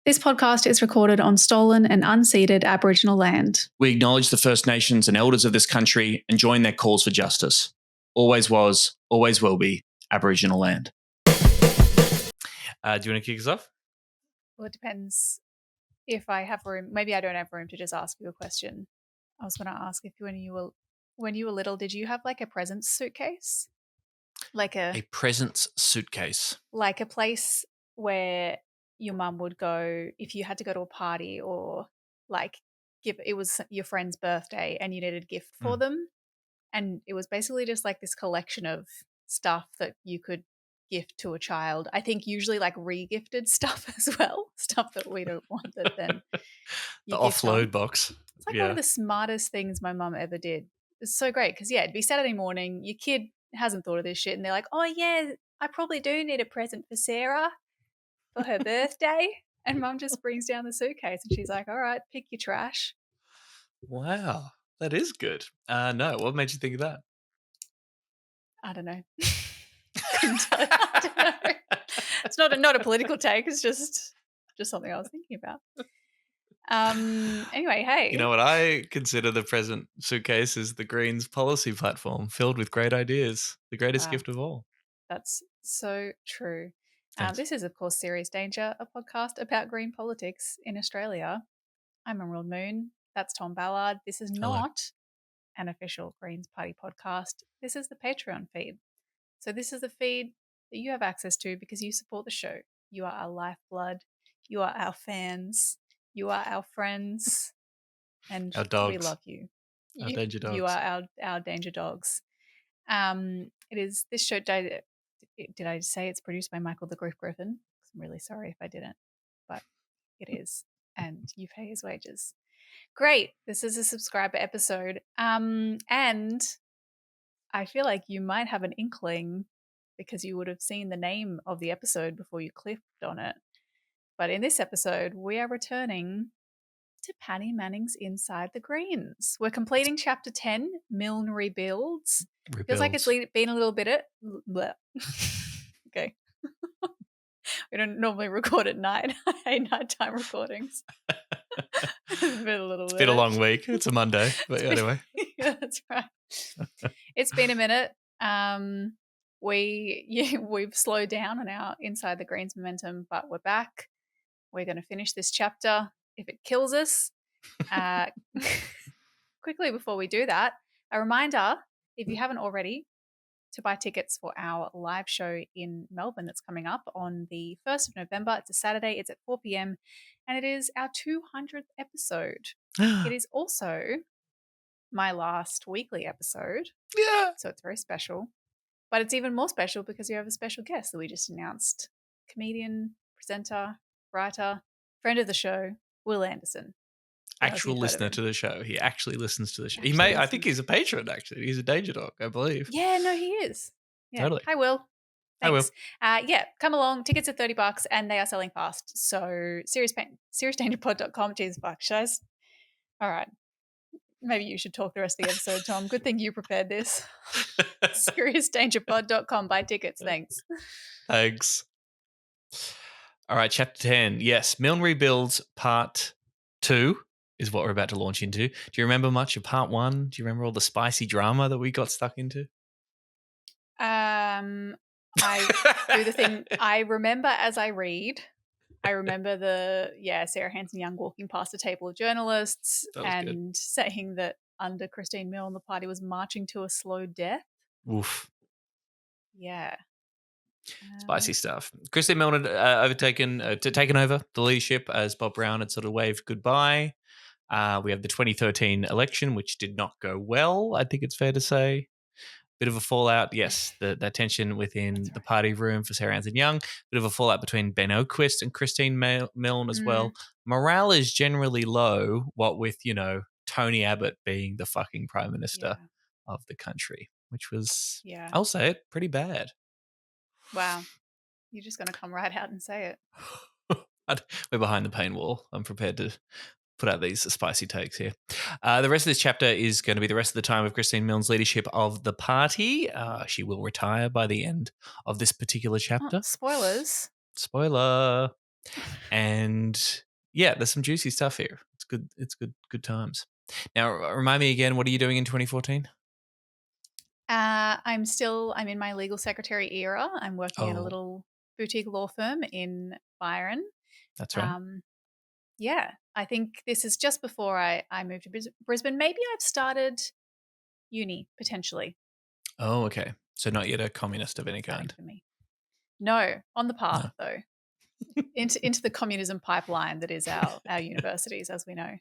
This podcast is recorded on stolen and unceded Aboriginal land. We acknowledge the First Nations and elders of this country and join their calls for justice. Always was, always will be Aboriginal land. Do you want to kick us off? Well, it depends if I have room. Maybe I don't have room to just ask you a question. I was going to ask if when you were little, did you have like a presents suitcase? Like A presents suitcase. like a place where your mum would go if you had to go to a party or like it was your friend's birthday and you needed a gift for them, and it was basically just like this collection of stuff that you could gift to a child. I think usually like re-gifted stuff as well, stuff that we don't want that then The offload box. It's like one of the smartest things my mum ever did. It's so great because, yeah, it'd be Saturday morning, your kid hasn't thought of this shit and they're like, oh, yeah, I probably do need a present for Sarah for her birthday. And mum just brings down the suitcase and she's like, all right, pick your trash. Wow, that is good. No, what made you think of that? I don't know. Couldn't tell you. I don't know. It's not a political take. It's just something I was thinking about. Anyway, hey. You know what I consider the present suitcase is the Greens policy platform filled with great ideas. The greatest gift of all. That's so true. Thanks. This is, of course, Serious Danger, a podcast about green politics in Australia. I'm Emerald Moon. That's Tom Ballard. This is not an official Greens Party podcast. This is the Patreon feed. So this is the feed that you have access to because you support the show. You are our lifeblood. You are our fans. You are our friends. And our dogs. We love you. Our danger dogs. You are our danger dogs. It is this show. Did I say it's produced by Michael the Griffin? I'm really sorry if I didn't, but it is, and you pay his wages. Great. This is a subscriber episode, and I feel like you might have an inkling because you would have seen the name of the episode before you clicked on it. But in this episode, we are returning to Paddy Manning's Inside the Greens. We're completing chapter 10, Milne Rebuilds. Feels like it's been a little bit okay. We don't normally record at night. I hate nighttime recordings. It's been a long week. It's a Monday, but anyway. Yeah, that's right. It's been a minute. We've slowed down on our Inside the Greens momentum, but we're back. We're going to finish this chapter. If it kills us, quickly before we do that, a reminder, if you haven't already, to buy tickets for our live show in Melbourne that's coming up on the 1st of November. It's a Saturday. It's at 4 p.m. and it is our 200th episode. It is also my last weekly episode. Yeah. So it's very special. But it's even more special because you have a special guest that we just announced. Comedian, presenter, writer, friend of the show, Will Anderson. Actual listener to the show. He actually listens to the show. I think he's a patron, actually. He's a danger dog, I believe. Yeah, no, he is. Yeah. Totally. Hi, Will. Thanks. Hi, Will. Yeah, come along. Tickets are $30 and they are selling fast. So seriousdangerpod.com. Jesus fuck, guys. All right. Maybe you should talk the rest of the episode, Tom. Good thing you prepared this. seriousdangerpod.com. Buy tickets. Thanks. Thanks. All right, chapter 10. Yes, Milne Rebuilds Part 2 is what we're about to launch into. Do you remember much of Part 1? Do you remember all the spicy drama that we got stuck into? I do the thing. I remember as I read. I remember Sarah Hanson-Young walking past a table of journalists and saying that under Christine Milne, the party was marching to a slow death. Oof. Yeah. Spicy stuff. Christine Milne had taken over the leadership as Bob Brown had sort of waved goodbye. We have the 2013 election, which did not go well, I think it's fair to say. Bit of a fallout, yes, the tension within the party room for Sarah Hanson-Young. Bit of a fallout between Ben Oquist and Christine Milne as well. Morale is generally low, what with, Tony Abbott being the fucking Prime Minister of the country, which was, I'll say it, pretty bad. Wow. You're just going to come right out and say it. We're behind the pain wall. I'm prepared to put out these spicy takes here. The rest of this chapter is going to be the rest of the time of Christine Milne's leadership of the party. She will retire by the end of this particular chapter. Spoilers. Spoiler. And yeah, there's some juicy stuff here. It's good. It's good times. Now, remind me again, what are you doing in 2014? I'm in my legal secretary era. I'm working at a Oh. little boutique law firm in Byron. That's right. Yeah, I think this is just before I moved to Brisbane. Maybe I've started uni potentially. Oh, okay. So not yet a communist of any Starting kind. for me. No, on the path No. though. into the communism pipeline that is our universities, as we know.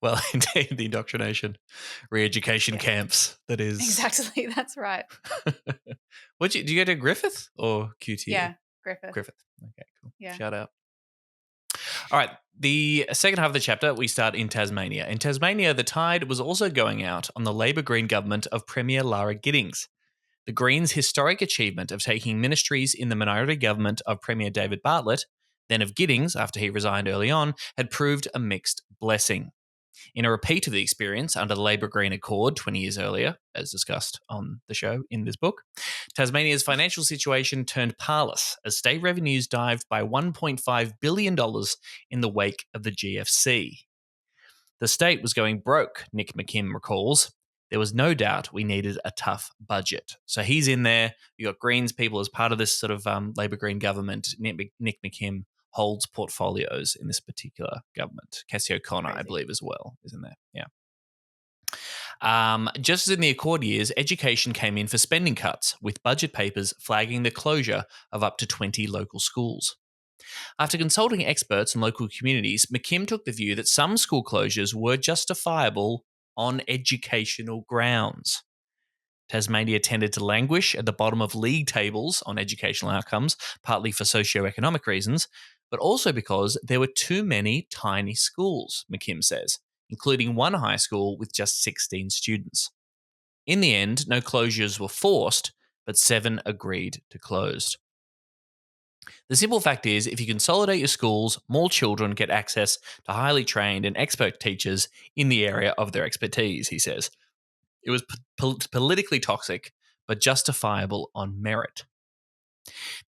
Well, indeed, the indoctrination, re-education camps. That is Exactly. That's right. Do you go to Griffith or QTE? Yeah, Griffith. Okay, cool. Yeah. Shout out. All right. The second half of the chapter, we start in Tasmania. In Tasmania, the tide was also going out on the Labor Green government of Premier Lara Giddings. The Greens' historic achievement of taking ministries in the minority government of Premier David Bartlett, then of Giddings after he resigned early on, had proved a mixed blessing. In a repeat of the experience under the Labor Green Accord 20 years earlier, as discussed on the show in this book, Tasmania's financial situation turned parlous as state revenues dived by $1.5 billion in the wake of the GFC. The state was going broke, Nick McKim recalls. There was no doubt we needed a tough budget. So he's in there. You got Greens people as part of this sort of Labor Green government. Nick McKim holds portfolios in this particular government. Cassie O'Connor, I believe, as well, is in there. Yeah. Just as in the Accord years, education came in for spending cuts, with budget papers flagging the closure of up to 20 local schools. After consulting experts and local communities, McKim took the view that some school closures were justifiable on educational grounds. Tasmania tended to languish at the bottom of league tables on educational outcomes, partly for socioeconomic reasons, but also because there were too many tiny schools, McKim says, including one high school with just 16 students. In the end, no closures were forced, but 7 agreed to close. The simple fact is, if you consolidate your schools, more children get access to highly trained and expert teachers in the area of their expertise, he says. It was politically toxic, but justifiable on merit.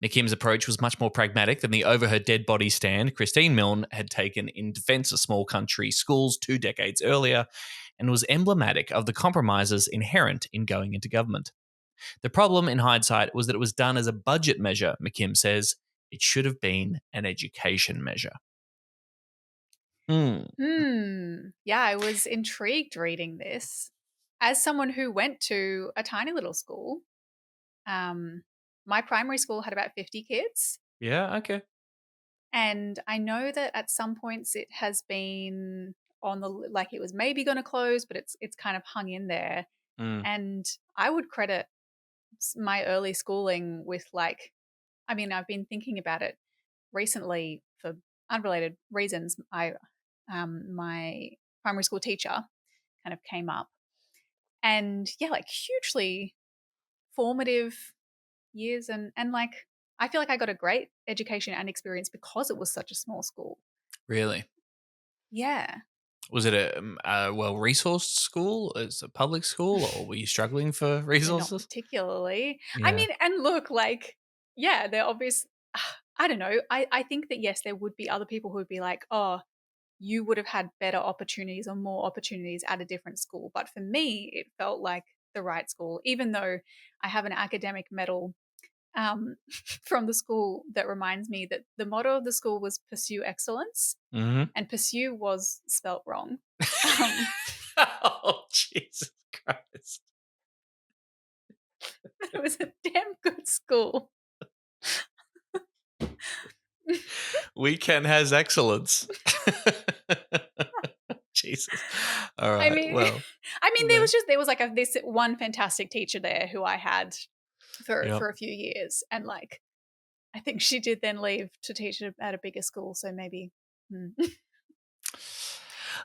McKim's approach was much more pragmatic than the over her dead body stand Christine Milne had taken in defence of small country schools 2 decades earlier, and was emblematic of the compromises inherent in going into government. The problem, in hindsight, was that it was done as a budget measure, McKim says. It should have been an education measure. Yeah, I was intrigued reading this. As someone who went to a tiny little school, my primary school had about 50 kids. Yeah, okay. And I know that at some points it has been on the, like it was maybe going to close, but it's kind of hung in there. And I would credit my early schooling with I've been thinking about it recently for unrelated reasons. My primary school teacher kind of came up, and hugely formative years, and I feel like I got a great education and experience because it was such a small school. Really? Yeah. Was it a well-resourced school? It's a public school, or were you struggling for resources? Not particularly. Yeah. I mean, and look, they're obvious. I don't know. I think that, yes, there would be other people who would be like, oh, you would have had better opportunities or more opportunities at a different school. But for me, it felt like the right school, even though I have an academic medal from the school that reminds me that the motto of the school was pursue excellence, and pursue was spelt wrong. Oh, Jesus Christ. It was a damn good school. Weekend has excellence. Jesus. All right. There was this one fantastic teacher there who I had for a few years, and I think she did then leave to teach at a bigger school, so maybe.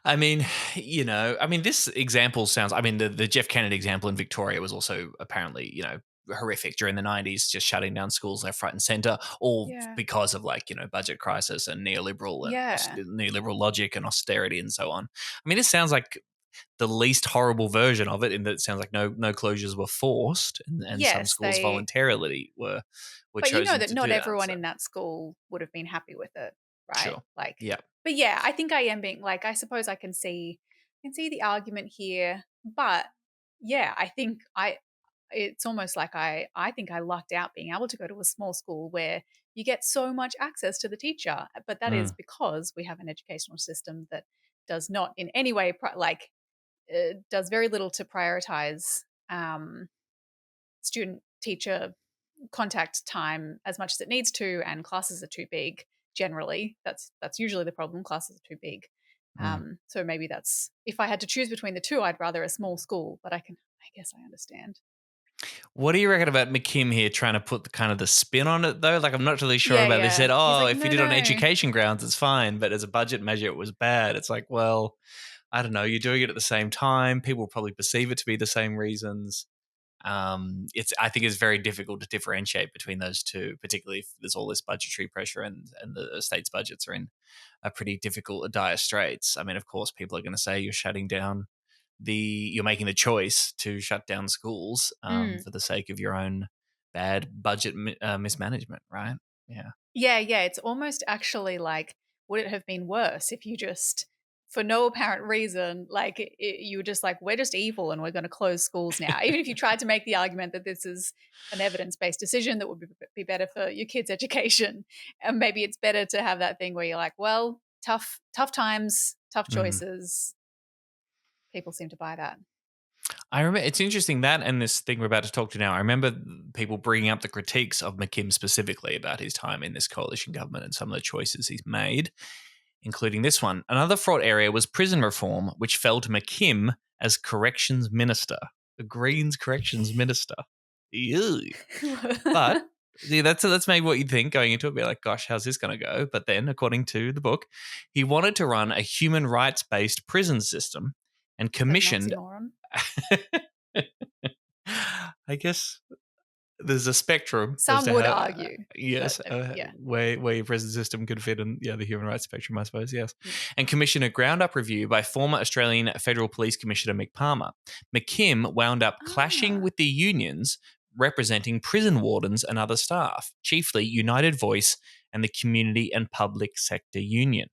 I mean, this example sounds. I mean, the Jeff Kennedy example in Victoria was also apparently, horrific during the 90s, just shutting down schools left, right, and centre, all because of budget crisis and neoliberal logic and austerity and so on. I mean, this sounds like the least horrible version of it, in that it sounds like no closures were forced, and some schools voluntarily were but chosen. But that not everyone in that school would have been happy with it. right? Sure. Like, Yeah. but yeah, I think I am being like, I suppose I can see the argument here, but yeah, I think it's almost like I think I lucked out being able to go to a small school where you get so much access to the teacher, but that is because we have an educational system that does not in any way does very little to prioritize student teacher contact time as much as it needs to, and classes are too big. Generally, that's usually the problem. Classes are too big. So maybe that's, if I had to choose between the two, I'd rather a small school, but I guess I understand. What do you reckon about McKim here trying to put the spin on it, though? Like, I'm not really sure Yeah, about. They said, He's like, if no, you did it on no. education grounds, it's fine, but as a budget measure, it was bad. It's like, well, I don't know. You're doing it at the same time. People will probably perceive it to be the same reasons. I think it's very difficult to differentiate between those two, particularly if there's all this budgetary pressure and the state's budgets are in a pretty difficult, dire straits. I mean, of course, people are going to say you're making the choice to shut down schools for the sake of your own bad budget mismanagement, right? Yeah. Yeah. It's almost actually like, would it have been worse if you just, for no apparent reason, like you were just like, we're just evil and we're going to close schools now? Even if you tried to make the argument that this is an evidence-based decision that would be better for your kids' education, and maybe it's better to have that thing where you're like, well, tough times, tough choices. People seem to buy that. I remember, it's interesting that, and this thing we're about to talk to now, I remember people bringing up the critiques of McKim specifically about his time in this coalition government and some of the choices he's made, including this one. Another fraught area was prison reform, which fell to McKim as corrections minister, the Greens corrections minister. Ew. But yeah, that's maybe what you'd think going into it. Be like, gosh, how's this going to go? But then, according to the book, he wanted to run a human rights-based prison system and commissioned. I guess there's a spectrum. Some would argue. Yes, where your prison system could fit in the human rights spectrum, I suppose, yes. And commissioned a ground-up review by former Australian Federal Police Commissioner Mick Palmer. McKim wound up clashing with the unions representing prison wardens and other staff, chiefly United Voice and the Community and Public Sector Union.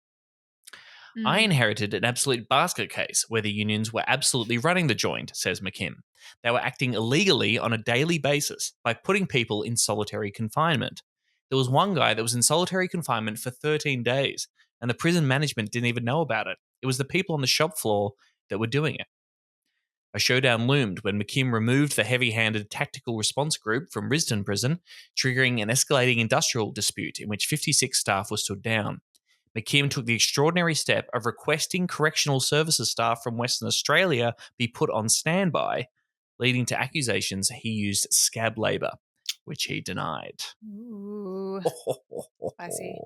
I inherited an absolute basket case where the unions were absolutely running the joint, says McKim. They were acting illegally on a daily basis by putting people in solitary confinement. There was one guy that was in solitary confinement for 13 days, and the prison management didn't even know about it. It was the people on the shop floor that were doing it. A showdown loomed when McKim removed the heavy-handed tactical response group from Risdon Prison, triggering an escalating industrial dispute in which 56 staff were stood down. McKim took the extraordinary step of requesting correctional services staff from Western Australia be put on standby, leading to accusations he used scab labour, which he denied. Ooh. Spicy.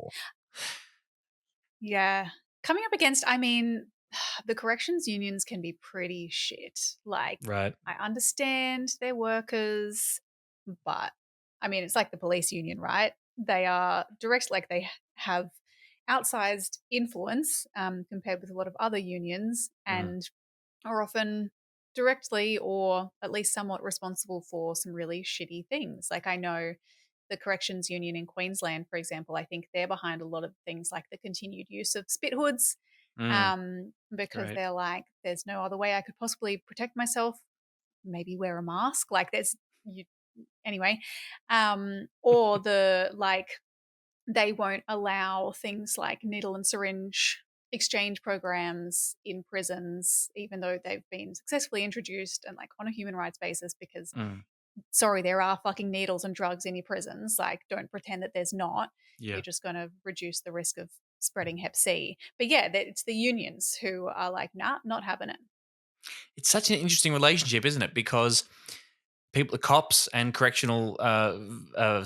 Yeah. Coming up against, the corrections unions can be pretty shit. Like, right. I understand they're workers, but it's like the police union, right? They are direct, like they have outsized influence compared with a lot of other unions, and are often directly or at least somewhat responsible for some really shitty things. Like, I know the corrections union in Queensland, for example, I think they're behind a lot of things like the continued use of spit hoods, because they're like, there's no other way I could possibly protect myself. Maybe wear a mask. Like, anyway. Or they won't allow things like needle and syringe exchange programs in prisons, even though they've been successfully introduced and like on a human rights basis, because sorry, there are fucking needles and drugs in your prisons. Like, don't pretend that there's not. Yeah. You're just going to reduce the risk of spreading Hep C. But yeah, it's the unions who are like, nah, not having it. It's such an interesting relationship, isn't it? Because people, cops and correctional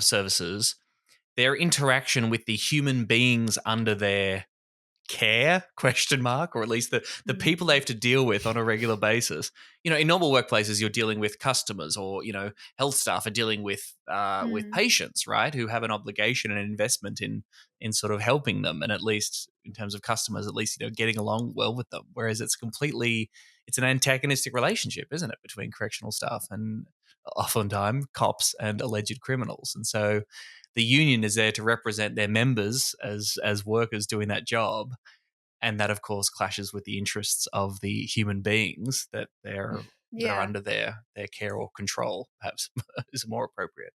services, their interaction with the human beings under their care, or at least the people they have to deal with on a regular basis. In normal workplaces, you're dealing with customers, or health staff are dealing with patients, right, who have an obligation and an investment in sort of helping them, and at least in terms of customers, at least getting along well with them. Whereas it's completely it's an antagonistic relationship, isn't it, between correctional staff and oftentimes cops and alleged criminals. And so the union is there to represent their members as workers doing that job. And that, of course, clashes with the interests of the human beings that that are under their care or control, perhaps is more appropriate.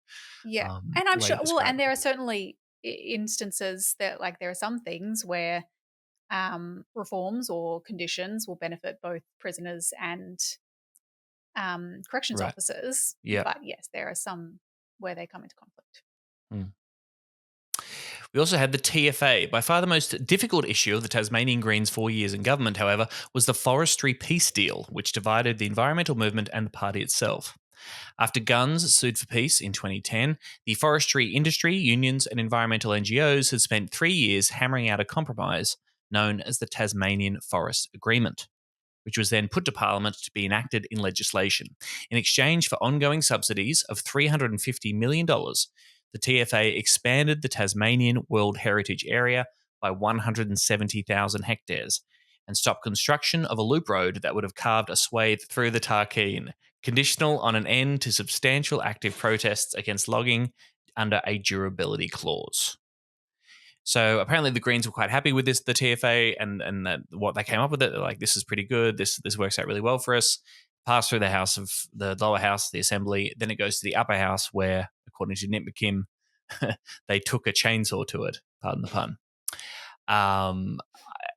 Yeah. And I'm way sure, to well, describe and there it. are certainly instances that, like, there are some things where reforms or conditions will benefit both prisoners and corrections Right. officers. Yeah. But yes, there are some where they come into conflict. We also had the TFA. By far the most difficult issue of the Tasmanian Greens' 4 years in government, however, was the forestry peace deal, which divided the environmental movement and the party itself. After Guns sued for peace in 2010, the forestry industry, unions, and environmental NGOs had spent 3 years hammering out a compromise known as the Tasmanian Forest Agreement, which was then put to Parliament to be enacted in legislation. In exchange for ongoing subsidies of $350 million, the TFA expanded the Tasmanian World Heritage Area by 170,000 hectares and stopped construction of a loop road that would have carved a swathe through the Tarkine, conditional on an end to substantial active protests against logging under a durability clause. So apparently the Greens were quite happy with this, the TFA, and that what they came up with it. They're like, this is pretty good. This works out really well for us. Passed through the lower house, the assembly. Then it goes to the upper house where, according to Nick McKim, they took a chainsaw to it. Pardon the pun.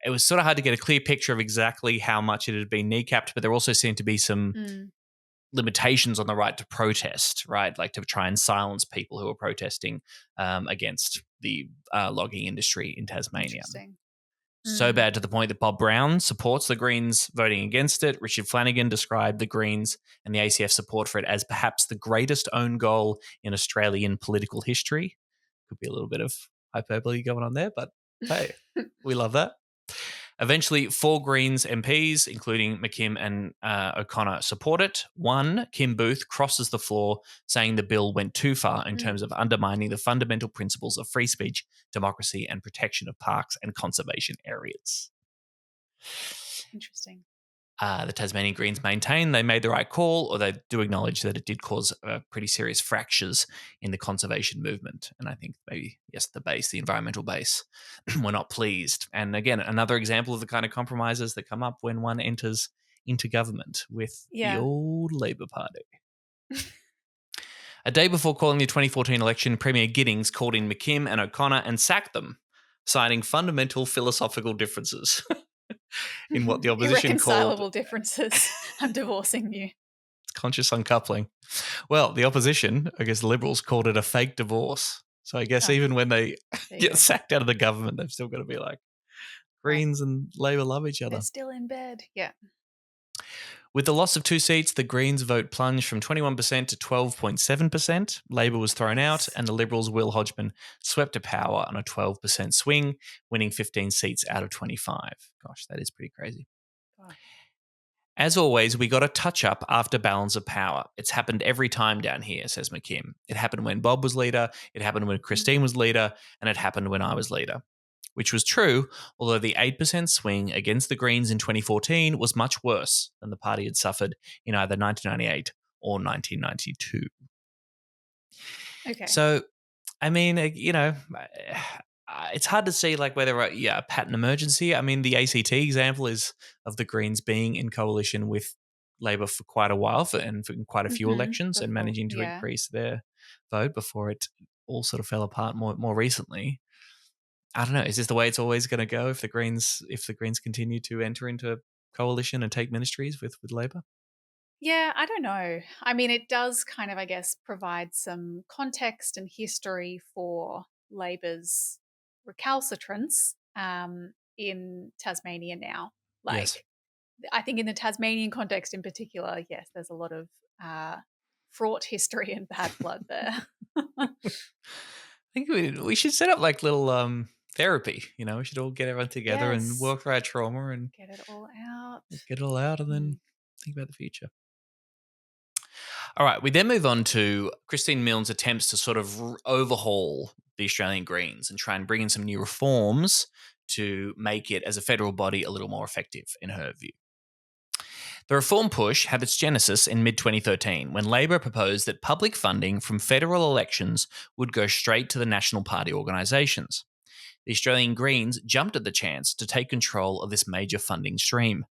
It was sort of hard to get a clear picture of exactly how much it had been kneecapped, but there also seemed to be some limitations on the right to protest, right? Like to try and silence people who are protesting against the logging industry in Tasmania. So bad to the point that Bob Brown supports the Greens voting against it. Richard Flanagan described the Greens and the ACF support for it as perhaps the greatest own goal in Australian political history. Could be a little bit of hyperbole going on there, but hey, we love that. Eventually, 4 Greens MPs, including McKim and O'Connor, support it. One, Kim Booth, crosses the floor, saying the bill went too far in terms of undermining the fundamental principles of free speech, democracy, and protection of parks and conservation areas. Interesting. The Tasmanian Greens maintain they made the right call, or they do acknowledge that it did cause pretty serious fractures in the conservation movement. And I think maybe, yes, the environmental base, were not pleased. And again, another example of the kind of compromises that come up when one enters into government with the old Labor Party. A day before calling the 2014 election, Premier Giddings called in McKim and O'Connor and sacked them, citing fundamental philosophical differences. In what the opposition irreconcilable differences. I'm divorcing you. It's conscious uncoupling. Well, the opposition, I guess the Liberals, called it a fake divorce. So I guess even when they get sacked out of the government, they've still got to be like, Greens and Labor love each other. They're still in bed. Yeah. With the loss of 2 seats, the Greens' vote plunged from 21% to 12.7%. Labor was thrown out, and the Liberals' Will Hodgman swept to power on a 12% swing, winning 15 seats out of 25. Gosh, that is pretty crazy. Wow. As always, we got a touch-up after balance of power. It's happened every time down here, says McKim. It happened when Bob was leader, it happened when Christine was leader, and it happened when I was leader. Which was true, although the 8% swing against the Greens in 2014 was much worse than the party had suffered in either 1998 or 1992. Okay. So, I mean, it's hard to see like whether a pattern emergency. I mean, the ACT example is of the Greens being in coalition with Labor for quite a while and for quite a few elections and managing to increase their vote before it all sort of fell apart more recently. I don't know. Is this the way it's always going to go if the Greens continue to enter into coalition and take ministries with Labor? Yeah, I don't know. I mean, it does kind of, I guess, provide some context and history for Labor's recalcitrance in Tasmania now. Yes. I think in the Tasmanian context in particular, yes, there's a lot of fraught history and bad blood there. I think we should set up like little therapy. We should all get everyone together and work through our trauma and get it all out. And then think about the future. All right, we then move on to Christine Milne's attempts to sort of overhaul the Australian Greens and try and bring in some new reforms to make it, as a federal body, a little more effective in her view. The reform push had its genesis in mid-2013 when Labor proposed that public funding from federal elections would go straight to the National Party organisations. The Australian Greens jumped at the chance to take control of this major funding stream.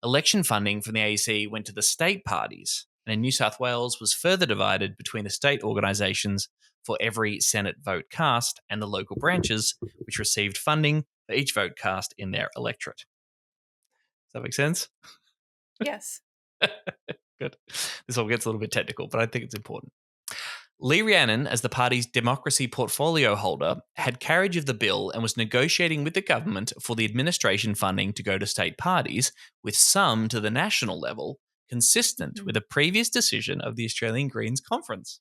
Election funding from the AEC went to the state parties, and in New South Wales was further divided between the state organisations for every Senate vote cast and the local branches, which received funding for each vote cast in their electorate. Does that make sense? Yes. Good. This all gets a little bit technical, but I think it's important. Lee Rhiannon, as the party's democracy portfolio holder, had carriage of the bill and was negotiating with the government for the administration funding to go to state parties, with some to the national level, consistent with a previous decision of the Australian Greens Conference.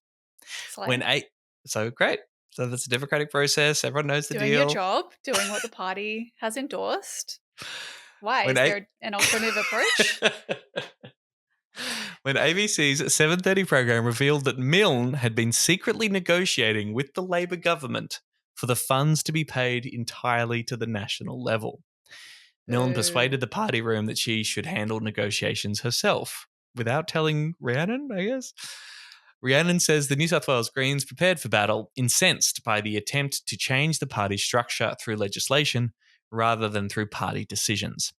So great. So that's a democratic process. Everyone knows the doing deal. Your job, doing what the party has endorsed. Why? When Is there an alternative approach? When ABC's 7:30 program revealed that Milne had been secretly negotiating with the Labor government for the funds to be paid entirely to the national level. Milne persuaded the party room that she should handle negotiations herself, without telling Rhiannon, I guess. Rhiannon says the New South Wales Greens prepared for battle, incensed by the attempt to change the party structure through legislation rather than through party decisions.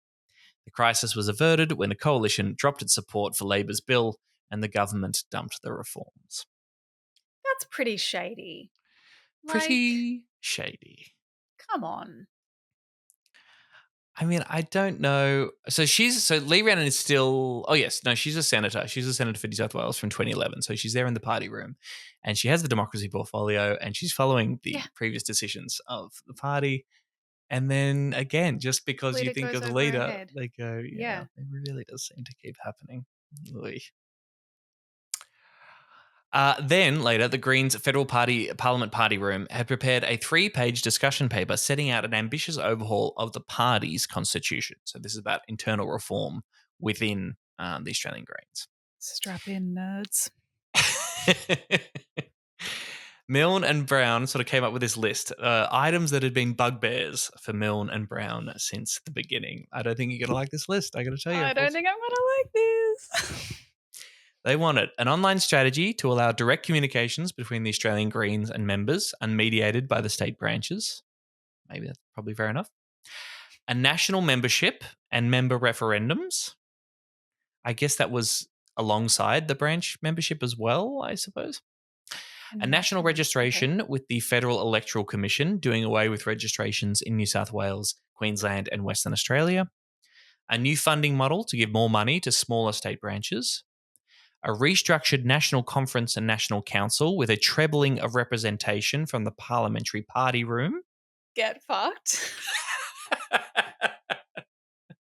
The crisis was averted when the coalition dropped its support for Labor's bill and the government dumped the reforms. That's pretty shady. Pretty shady. Come on. I mean, I don't know. So Lee Rhiannon is still. Oh yes, no, she's a senator. She's a senator for New South Wales from 2011. So she's there in the party room, and she has the democracy portfolio, and she's following the previous decisions of the party. And then again, just because you think of the leader, they go, yeah, it really does seem to keep happening. Then later, the Greens Federal Party Parliament Party Room had prepared a 3-page discussion paper setting out an ambitious overhaul of the party's constitution. So this is about internal reform within the Australian Greens. Strap in, nerds. Milne and Brown sort of came up with this list, items that had been bugbears for Milne and Brown since the beginning. I don't think you're going to like this list, I got to tell you. I don't think I'm going to like this. They wanted an online strategy to allow direct communications between the Australian Greens and members, unmediated by the state branches. Maybe that's probably fair enough. A national membership and member referendums. I guess that was alongside the branch membership as well, I suppose. A national registration with the Federal Electoral Commission, doing away with registrations in New South Wales, Queensland and Western Australia. A new funding model to give more money to smaller state branches. A restructured National Conference and National Council with a trebling of representation from the Parliamentary Party Room. Get fucked.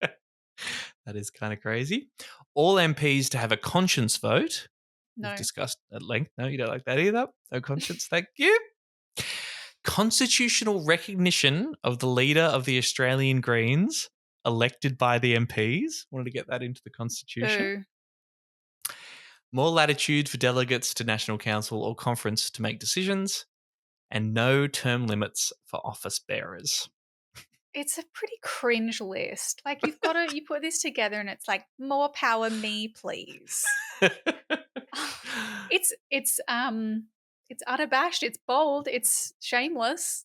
That is kind of crazy. All MPs to have a conscience vote. No. We've discussed at length. No, you don't like that either. No conscience, thank you. Constitutional recognition of the leader of the Australian Greens elected by the MPs. Wanted to get that into the Constitution. More latitude for delegates to National Council or Conference to make decisions. And no term limits for office bearers. It's a pretty cringe list. Like you put this together and it's like, more power me, please. It's unabashed, it's bold, it's shameless,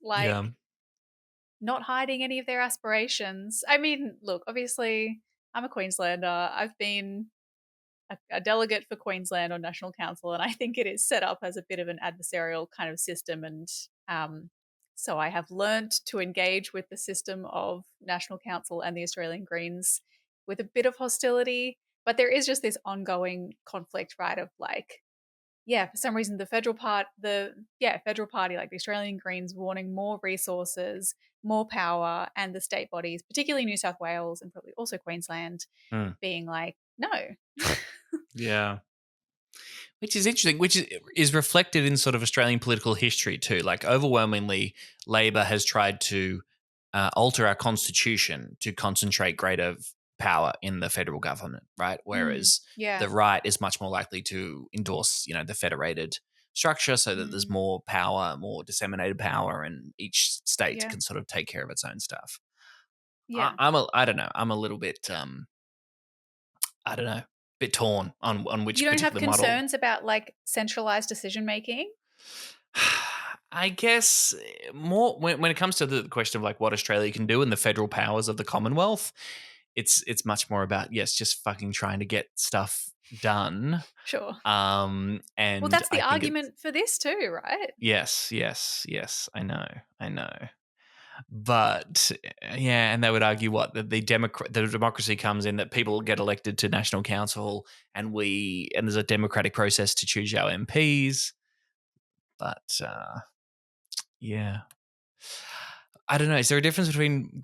not hiding any of their aspirations. I mean, look, obviously I'm a Queenslander. I've been a delegate for Queensland on National Council, and I think it is set up as a bit of an adversarial kind of system, and so I have learnt to engage with the system of National Council and the Australian Greens with a bit of hostility, but there is just this ongoing conflict, right, of for some reason the federal party, like the Australian Greens, wanting more resources, more power, and the state bodies, particularly New South Wales and probably also Queensland, being like, no. Yeah. Which is interesting, which is reflected in sort of Australian political history too. Like overwhelmingly, Labor has tried to alter our constitution to concentrate greater power in the federal government, right? Whereas the right is much more likely to endorse, the federated structure so that there's more power, more disseminated power, and each state can sort of take care of its own stuff. Yeah. I don't know. I'm a little bit I don't know, bit torn on which You don't have particular model. concerns about like centralized decision making? I guess more when it comes to the question of like what Australia can do and the federal powers of the Commonwealth, it's much more about just fucking trying to get stuff done. Sure. And Well, that's the I think argument for this too, right? yes. I know. But yeah, and they would argue what the democracy comes in that people get elected to national council, and there's a democratic process to choose our MPs. But yeah, I don't know. Is there a difference between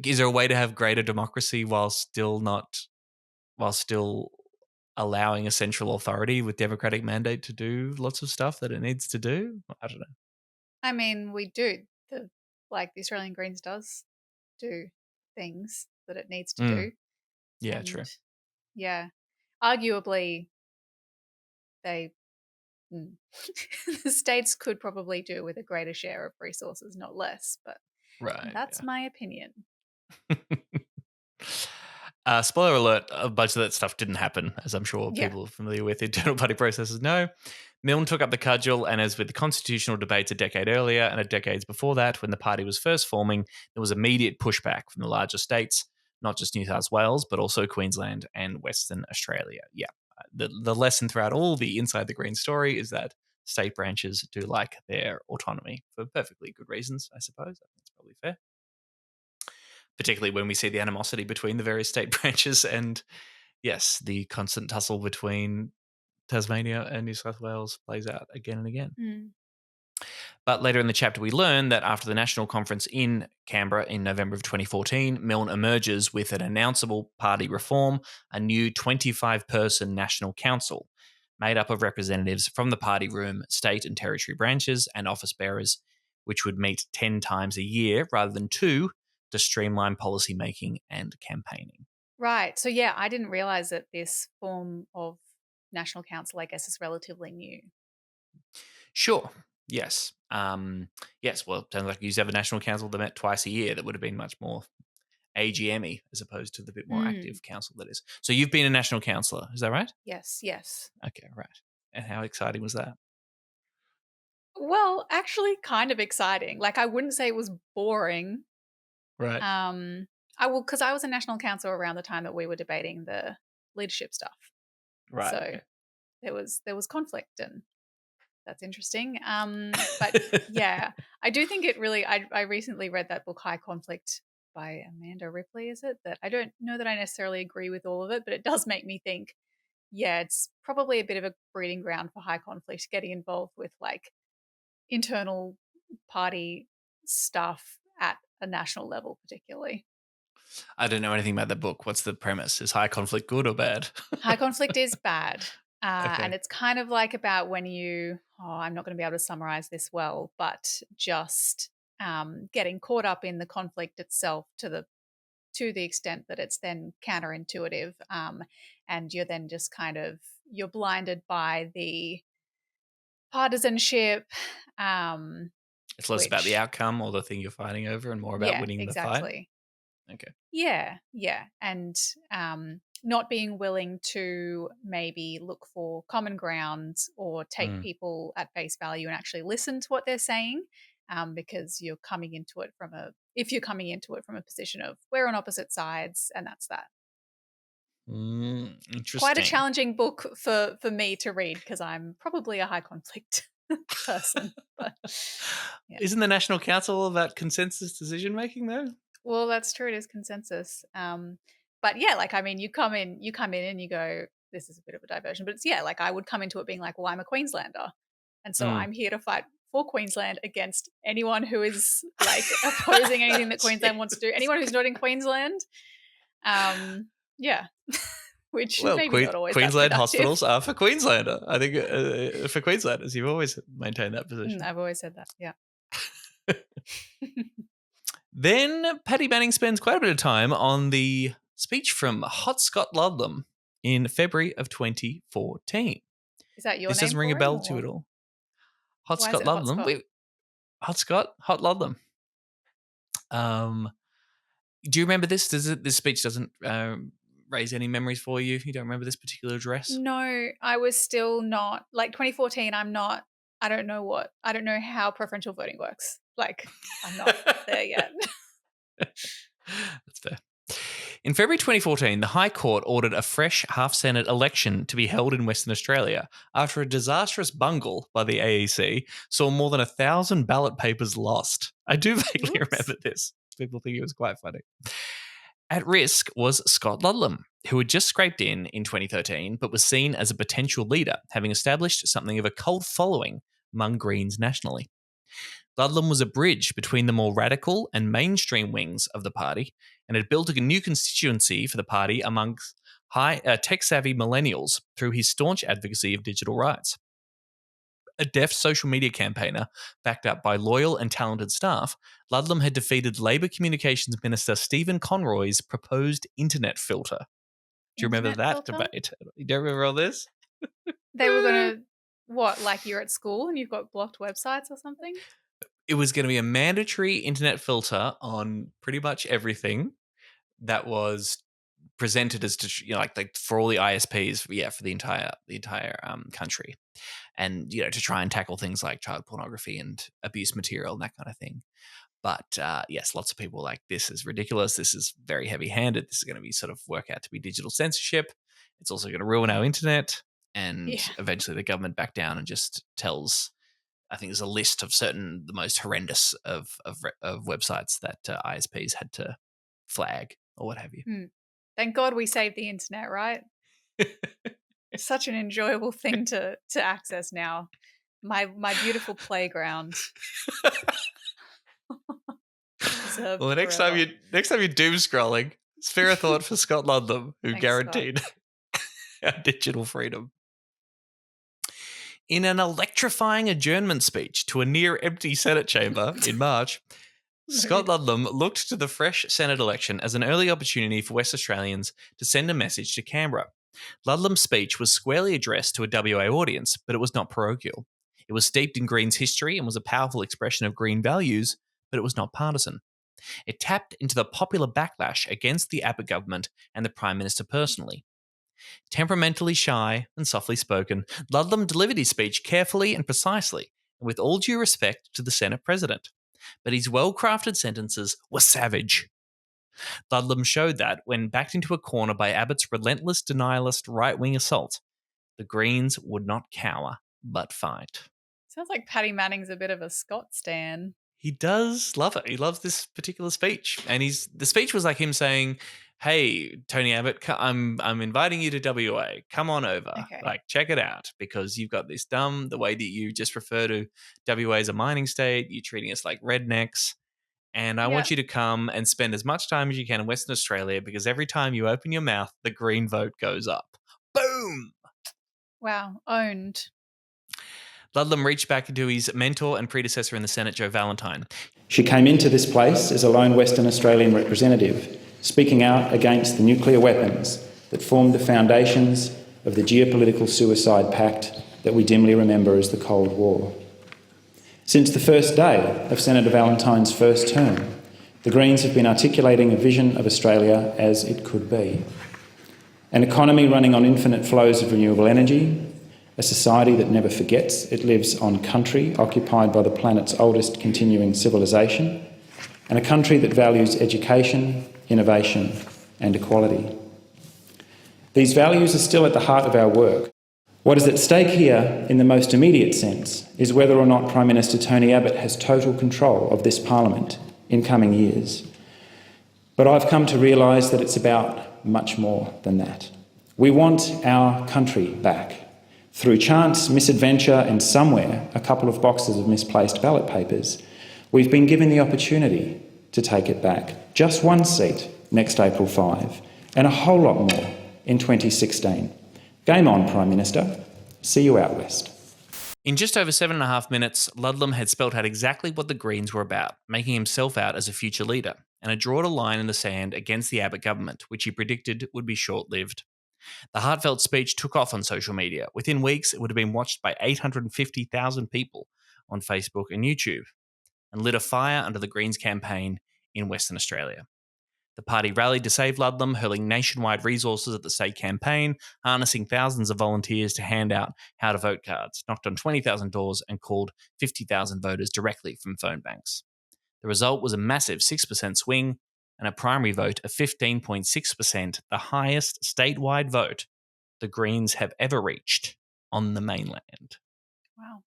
is there a way to have greater democracy while still allowing a central authority with democratic mandate to do lots of stuff that it needs to do? I don't know. I mean, we do. The Australian Greens does do things that it needs to do. Yeah, And true. yeah, arguably they the states could probably do with a greater share of resources, not less, but Right. that's my opinion. Spoiler alert, a bunch of that stuff didn't happen, as I'm sure Yeah. people familiar with internal party processes know. Milne took up the cudgel, and as with the constitutional debates a decade earlier and a decades before that, when the party was first forming, there was immediate pushback from the larger states, not just New South Wales, but also Queensland and Western Australia. Yeah. The lesson throughout all the Inside the Green story is that state branches do like their autonomy for perfectly good reasons, I suppose. I think it's probably fair. Particularly when we see the animosity between the various state branches and, yes, the constant tussle between Tasmania and New South Wales plays out again and again. Mm. But later in the chapter, we learn that after the national conference in Canberra in November of 2014, Milne emerges with an announceable party reform, a new 25-person national council made up of representatives from the party room, state and territory branches, and office bearers, which would meet 10 times a year rather than 2 to streamline policy making and campaigning. Right. So yeah, I didn't realize that this form of national council, I guess, is relatively new. Sure. Yes. Yes. Well, it sounds like you used to have a national council that met twice a year. That would have been much more AGM-y as opposed to the bit more active council that is. So you've been a national councillor, is that right? Yes. Okay, right. And how exciting was that? Well, actually kind of exciting. Like, I wouldn't say it was boring. Right. Because I was a national council around the time that we were debating the leadership stuff. Right. So okay. there was conflict, and that's interesting. But yeah, I do think it really. I recently read that book High Conflict by Amanda Ripley. Is it that I don't know that I necessarily agree with all of it, but it does make me think. Yeah, it's probably a bit of a breeding ground for high conflict, getting involved with like internal party stuff at a national level, particularly. I don't know anything about the book. What's the premise? Is high conflict good or bad? High conflict is bad. Okay. And it's kind of like about when I'm not going to be able to summarize this well, but just getting caught up in the conflict itself to the extent that it's then counterintuitive. And you're then just you're blinded by the partisanship. It's less about the outcome or the thing you're fighting over and more about winning the fight. Exactly. Okay. Yeah. And not being willing to maybe look for common ground or take people at face value and actually listen to what they're saying, because you're coming into it from a position of we're on opposite sides, and that's that. Interesting. Quite a challenging book for me to read because I'm probably a high conflict person. But, yeah. Isn't the National Council about consensus decision making though? Well, that's true. It is consensus. But yeah, you come in and you go, this is a bit of a diversion, but it's I would come into it being like, well, I'm a Queenslander. And so I'm here to fight for Queensland against anyone who is like opposing anything that Queensland wants to do. Anyone who's not in Queensland. Yeah. Which maybe not always Queensland that hospitals are for Queenslander. I think for Queenslanders, you've always maintained that position. I've always said that, yeah. Then Paddy Manning spends quite a bit of time on the speech from Hot Scott Ludlam in February of 2014. Is that your name? This doesn't ring a bell to you at all. Hot Scott Ludlam. Hot Scott Ludlam. Do you remember this? This speech doesn't raise any memories for you? You don't remember this particular address? No, I was still not, like 2014, I don't know how preferential voting works. Like, I'm not there yet. That's fair. In February 2014, the High Court ordered a fresh half-Senate election to be held in Western Australia after a disastrous bungle by the AEC saw more than 1,000 ballot papers lost. I do vaguely remember this. People think it was quite funny. At risk was Scott Ludlam, who had just scraped in 2013, but was seen as a potential leader, having established something of a cult following among Greens nationally. Ludlam was a bridge between the more radical and mainstream wings of the party and had built a new constituency for the party amongst tech-savvy millennials through his staunch advocacy of digital rights. A deft social media campaigner backed up by loyal and talented staff, Ludlam had defeated Labor Communications Minister Stephen Conroy's proposed internet filter. Do you remember that debate? You don't remember all this? They were going to, what, like you're at school and you've got blocked websites or something? It was going to be a mandatory internet filter on pretty much everything that was presented as like for all the ISPs, for the entire country, and to try and tackle things like child pornography and abuse material and that kind of thing. But yes, lots of people were like, this is ridiculous. This is very heavy-handed. This is going to be sort of work out to be digital censorship. It's also going to ruin our internet. And eventually the government backed down and just tells, I think there's a list of the most horrendous of websites that ISPs had to flag or what have you. Thank God we saved the internet, right? Such an enjoyable thing to access now. My beautiful playground. Well, the next time you're doom scrolling, spare a thought for Scott Ludlam, who guaranteed our digital freedom. In an electrifying adjournment speech to a near-empty Senate chamber in March, Scott Ludlam looked to the fresh Senate election as an early opportunity for West Australians to send a message to Canberra. Ludlam's speech was squarely addressed to a WA audience, but it was not parochial. It was steeped in Greens history and was a powerful expression of Green values, but it was not partisan. It tapped into the popular backlash against the Abbott government and the Prime Minister personally. Temperamentally shy and softly spoken, Ludlam delivered his speech carefully and precisely, and with all due respect to the Senate President. But his well-crafted sentences were savage. Ludlam showed that, when backed into a corner by Abbott's relentless denialist right-wing assault, the Greens would not cower, but fight. Sounds like Paddy Manning's a bit of a Scott stan. He does love it. He loves this particular speech. And the speech was like him saying, hey, Tony Abbott, I'm inviting you to WA. Come on over. Okay. Like, check it out, because you've got this the way that you just refer to WA as a mining state. You're treating us like rednecks. And I want you to come and spend as much time as you can in Western Australia, because every time you open your mouth, the Green vote goes up. Boom! Wow, owned. Ludlam reached back into his mentor and predecessor in the Senate, Joe Valentine. She came into this place as a lone Western Australian representative, speaking out against the nuclear weapons that formed the foundations of the geopolitical suicide pact that we dimly remember as the Cold War. Since the first day of Senator Valentine's first term, the Greens have been articulating a vision of Australia as it could be. An economy running on infinite flows of renewable energy, a society that never forgets it lives on country occupied by the planet's oldest continuing civilization, and a country that values education, innovation and equality. These values are still at the heart of our work. What is at stake here, in the most immediate sense, is whether or not Prime Minister Tony Abbott has total control of this Parliament in coming years. But I've come to realise that it's about much more than that. We want our country back. Through chance, misadventure and somewhere a couple of boxes of misplaced ballot papers, we've been given the opportunity to take it back. Just one seat next April 5 and a whole lot more in 2016. Game on, Prime Minister. See you out west. In just over 7.5 minutes, Ludlam had spelt out exactly what the Greens were about, making himself out as a future leader, and had drawn a line in the sand against the Abbott government, which he predicted would be short-lived. The heartfelt speech took off on social media. Within weeks, it would have been watched by 850,000 people on Facebook and YouTube, and lit a fire under the Greens campaign in Western Australia. The party rallied to save Ludlam, hurling nationwide resources at the state campaign, harnessing thousands of volunteers to hand out how to vote cards, knocked on 20,000 doors, and called 50,000 voters directly from phone banks. The result was a massive 6% swing and a primary vote of 15.6%, the highest statewide vote the Greens have ever reached on the mainland. Wow.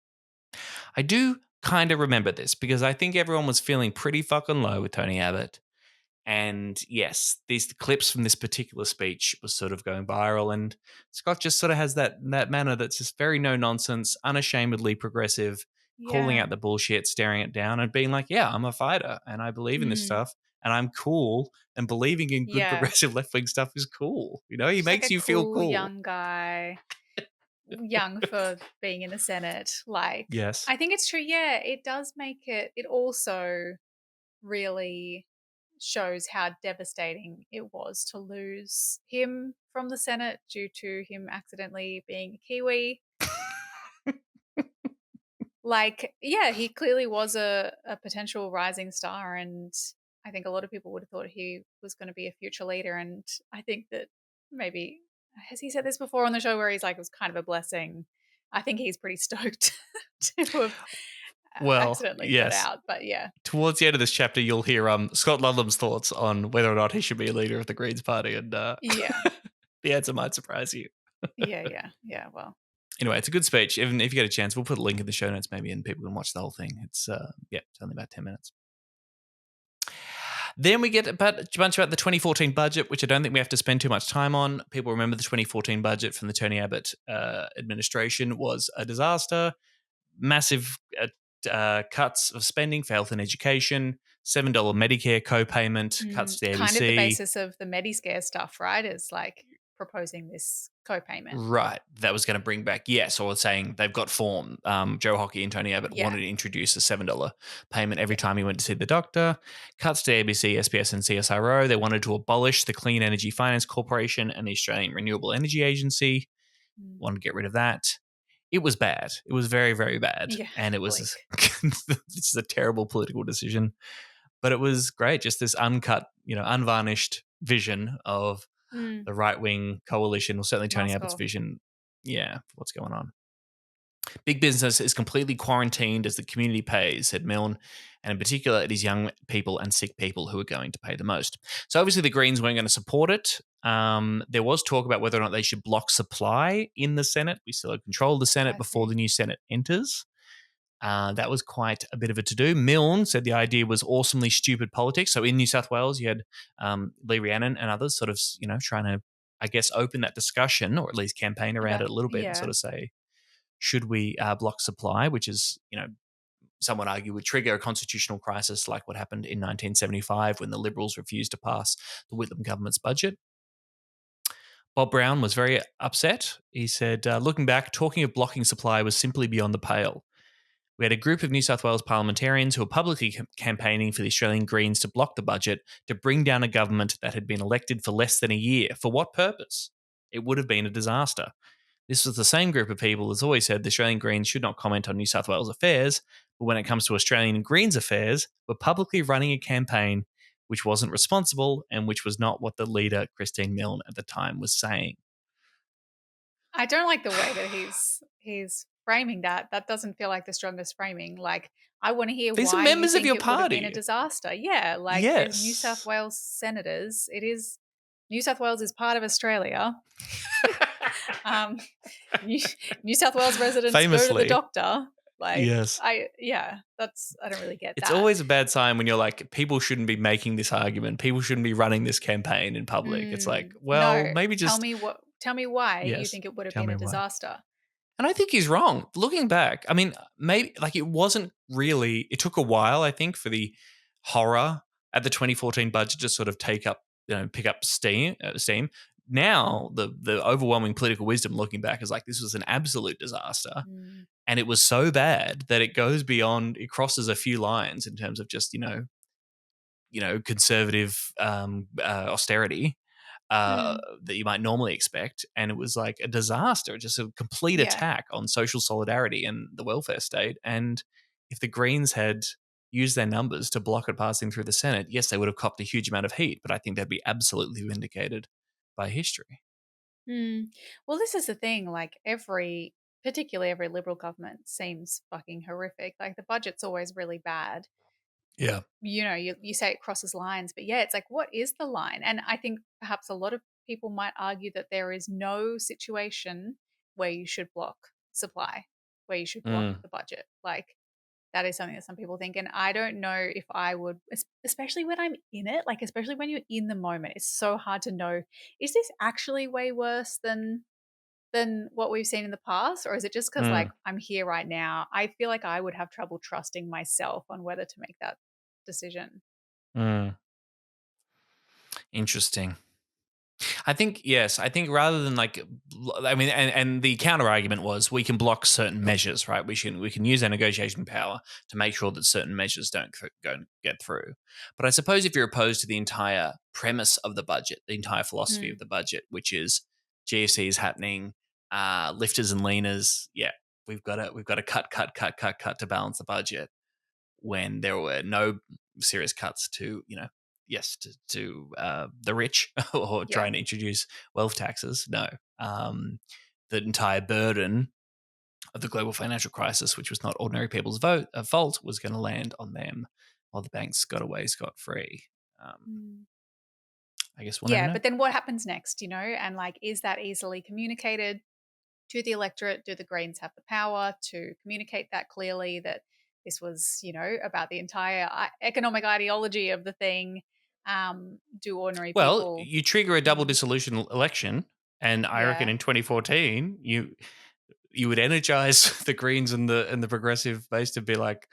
I do kind of remember this because I think everyone was feeling pretty fucking low with Tony Abbott. And yes, these clips from this particular speech was sort of going viral, and Scott just sort of has that manner that's just very no nonsense, unashamedly progressive, calling Yeah. out the bullshit, staring it down, and being like, "Yeah, I'm a fighter, and I believe in this stuff, and I'm cool, and believing in good Yeah. progressive left wing stuff is cool." You know, he He's makes like a you feel cool. young guy. Young for being in the Senate. Like, Yes. I think it's true. Yeah, it does make it. It also really shows how devastating it was to lose him from the Senate due to him accidentally being a Kiwi. Like, yeah, he clearly was a potential rising star, and I think a lot of people would have thought he was going to be a future leader. And I think that maybe, has he said this before on the show where he's like, it was kind of a blessing? I think he's pretty stoked to have accidentally got yes. out, but yeah. Towards the end of this chapter, you'll hear Scott Ludlam's thoughts on whether or not he should be a leader of the Greens Party, and Yeah. the answer might surprise you. Yeah. Well, anyway, it's a good speech. Even if you get a chance, we'll put a link in the show notes maybe, and people can watch the whole thing. It's it's only about 10 minutes. Then we get a bunch about the 2014 budget, which I don't think we have to spend too much time on. People remember the 2014 budget from the Tony Abbott administration was a disaster. Massive cuts of spending for health and education, $7 Medicare co-payment, cuts to the ABC. Kind of the basis of the Mediscare stuff, right? Is like proposing this co-payment. Right. That was going to bring back, yes, or saying they've got form. Joe Hockey and Tony Abbott wanted to introduce a $7 payment every time he went to see the doctor. Cuts to ABC, SBS and CSIRO. They wanted to abolish the Clean Energy Finance Corporation and the Australian Renewable Energy Agency. Wanted to get rid of that. It was bad. It was very, very bad. Yeah, and it was this is a terrible political decision. But it was great. Just this uncut, unvarnished vision of the right-wing coalition, or certainly Tony Abbott's vision. Yeah, what's going on? Big business is completely quarantined as the community pays, said Milne, and in particular, it is young people and sick people who are going to pay the most. So obviously the Greens weren't going to support it. There was talk about whether or not they should block supply in the Senate. We still have control of the Senate before the new Senate enters. That was quite a bit of a to-do. Milne said the idea was awesomely stupid politics. So in New South Wales, you had Lee Rhiannon and others sort of, trying to, I guess, open that discussion, or at least campaign around it a little bit and sort of say, should we block supply, which is, some would argue would trigger a constitutional crisis like what happened in 1975 when the Liberals refused to pass the Whitlam government's budget. Bob Brown was very upset. He said, looking back, talking of blocking supply was simply beyond the pale. We had a group of New South Wales parliamentarians who were publicly campaigning for the Australian Greens to block the budget to bring down a government that had been elected for less than a year. For what purpose? It would have been a disaster. This was the same group of people as always said the Australian Greens should not comment on New South Wales affairs, but when it comes to Australian Greens affairs, were publicly running a campaign which wasn't responsible and which was not what the leader, Christine Milne, at the time was saying. I don't like the way that he's framing that. That doesn't feel like the strongest framing. Like, I want to hear These why are members you of think your it would have party. been a disaster. Yeah, like there's New South Wales senators. It is New South Wales is part of Australia. New South Wales residents Famously. go to the doctor. Like, yes. I don't really get that. It's always a bad sign when you're like, people shouldn't be making this argument. People shouldn't be running this campaign in public. It's like, well, no, maybe just tell me why you think it would have been a disaster. And I think he's wrong. Looking back, I mean, maybe like it wasn't really, it took a while, I think, for the horror at the 2014 budget to sort of pick up steam. Now, the overwhelming political wisdom looking back is like, this was an absolute disaster. And it was so bad that it goes beyond, it crosses a few lines in terms of just, conservative austerity that you might normally expect. And it was like a disaster, just a complete attack on social solidarity and the welfare state. And if the Greens had used their numbers to block it passing through the Senate, yes, they would have copped a huge amount of heat, but I think they'd be absolutely vindicated by history. Well, this is the thing. Like particularly every Liberal government seems fucking horrific. Like the budget's always really bad. Yeah. You say it crosses lines, but yeah, it's like, what is the line? And I think perhaps a lot of people might argue that there is no situation where you should block supply, where you should block the budget. Like that is something that some people think. And I don't know if I would, especially when I'm in it, like especially when you're in the moment, it's so hard to know, is this actually way worse than what we've seen in the past? Or is it just because like I'm here right now? I feel like I would have trouble trusting myself on whether to make that decision. Interesting. I think, yes, I think rather than like, I mean, and the counter argument was we can block certain measures, right? We can use our negotiation power to make sure that certain measures don't go and get through. But I suppose if you're opposed to the entire premise of the budget, the entire philosophy of the budget, which is GFC is happening, lifters and leaners, yeah, we've got to cut to balance the budget when there were no serious cuts to, to the rich or trying to introduce wealth taxes. No. The entire burden of the global financial crisis, which was not ordinary people's fault, was going to land on them while the banks got away scot-free. I guess we'll never know. But then what happens next, and like, is that easily communicated to the electorate? Do the Greens have the power to communicate that clearly, that this was, about the entire economic ideology of the thing? Do ordinary people... Well, you trigger a double dissolution election, and I reckon in 2014 you would energize the Greens and the progressive base to be like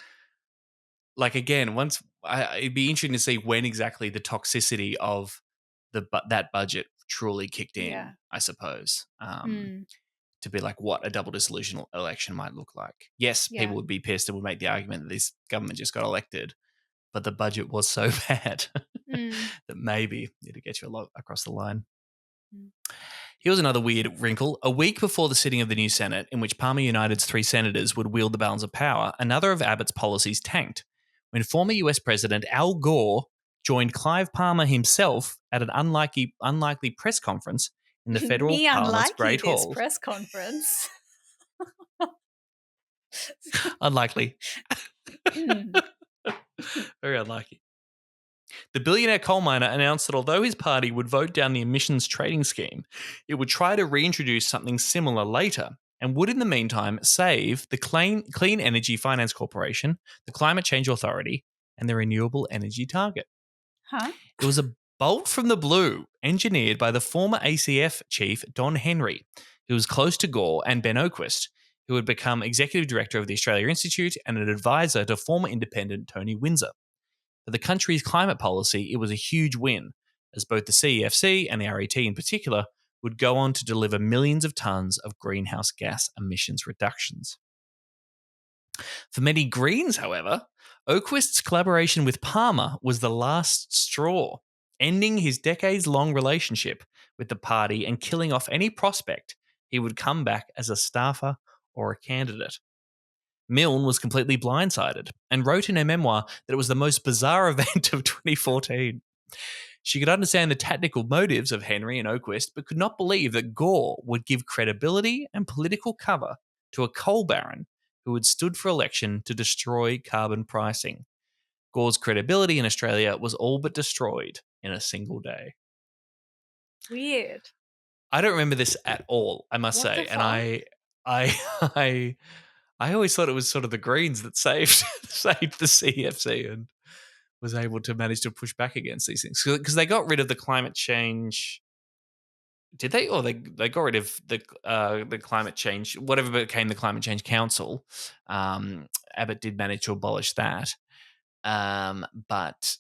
again, it'd be interesting to see when exactly the toxicity of that budget truly kicked in, I suppose. To be like what a double dissolution election might look like. Yes, people would be pissed and would make the argument that this government just got elected, but the budget was so bad that maybe it'd get you a lot across the line. Here was another weird wrinkle. A week before the sitting of the new Senate, in which Palmer United's 3 senators would wield the balance of power, another of Abbott's policies tanked when former US President Al Gore joined Clive Palmer himself at an unlikely press conference in the federal Parliament's Great Hall. Press conference. Unlikely. Very unlikely. The billionaire coal miner announced that although his party would vote down the emissions trading scheme, it would try to reintroduce something similar later and would in the meantime save the Clean Energy Finance Corporation, the Climate Change Authority, and the Renewable Energy Target. It was a bolt from the blue engineered by the former ACF chief Don Henry, who was close to Gore and Ben Oquist, who had become executive director of the Australia Institute and an advisor to former independent Tony Windsor. For the country's climate policy, it was a huge win, as both the CEFC and the RET in particular would go on to deliver millions of tonnes of greenhouse gas emissions reductions. For many Greens, however, Oquist's collaboration with Palmer was the last straw, ending his decades-long relationship with the party and killing off any prospect he would come back as a staffer or a candidate. Milne was completely blindsided and wrote in her memoir that it was the most bizarre event of 2014. She could understand the tactical motives of Henry and Oquist, but could not believe that Gore would give credibility and political cover to a coal baron who had stood for election to destroy carbon pricing. Gore's credibility in Australia was all but destroyed in a single day. Weird. I don't remember this at all, I must say. And I always thought it was sort of the Greens that saved the CFC and was able to manage to push back against these things. Because they got rid of the climate change. Did they? Or they got rid of the climate change, whatever became the Climate Change Council. Abbott did manage to abolish that. But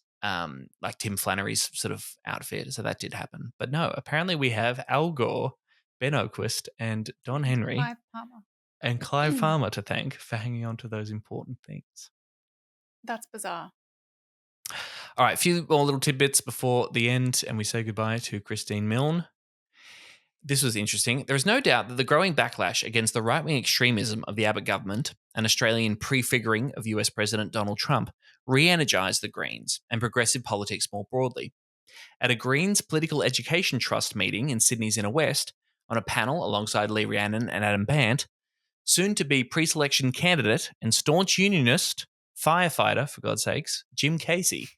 like Tim Flannery's sort of outfit, so that did happen. But no, apparently we have Al Gore, Ben Oquist, and Don Henry. Clive Palmer. And Clive Palmer to thank for hanging on to those important things. That's bizarre. All right, a few more little tidbits before the end, and we say goodbye to Christine Milne. This was interesting. There is no doubt that the growing backlash against the right-wing extremism of the Abbott government and Australian prefiguring of US President Donald Trump re-energise the Greens and progressive politics more broadly. At a Greens Political Education Trust meeting in Sydney's Inner West, on a panel alongside Lee Rhiannon and Adam Bandt, soon-to-be pre-selection candidate and staunch unionist, firefighter, for God's sakes, Jim Casey,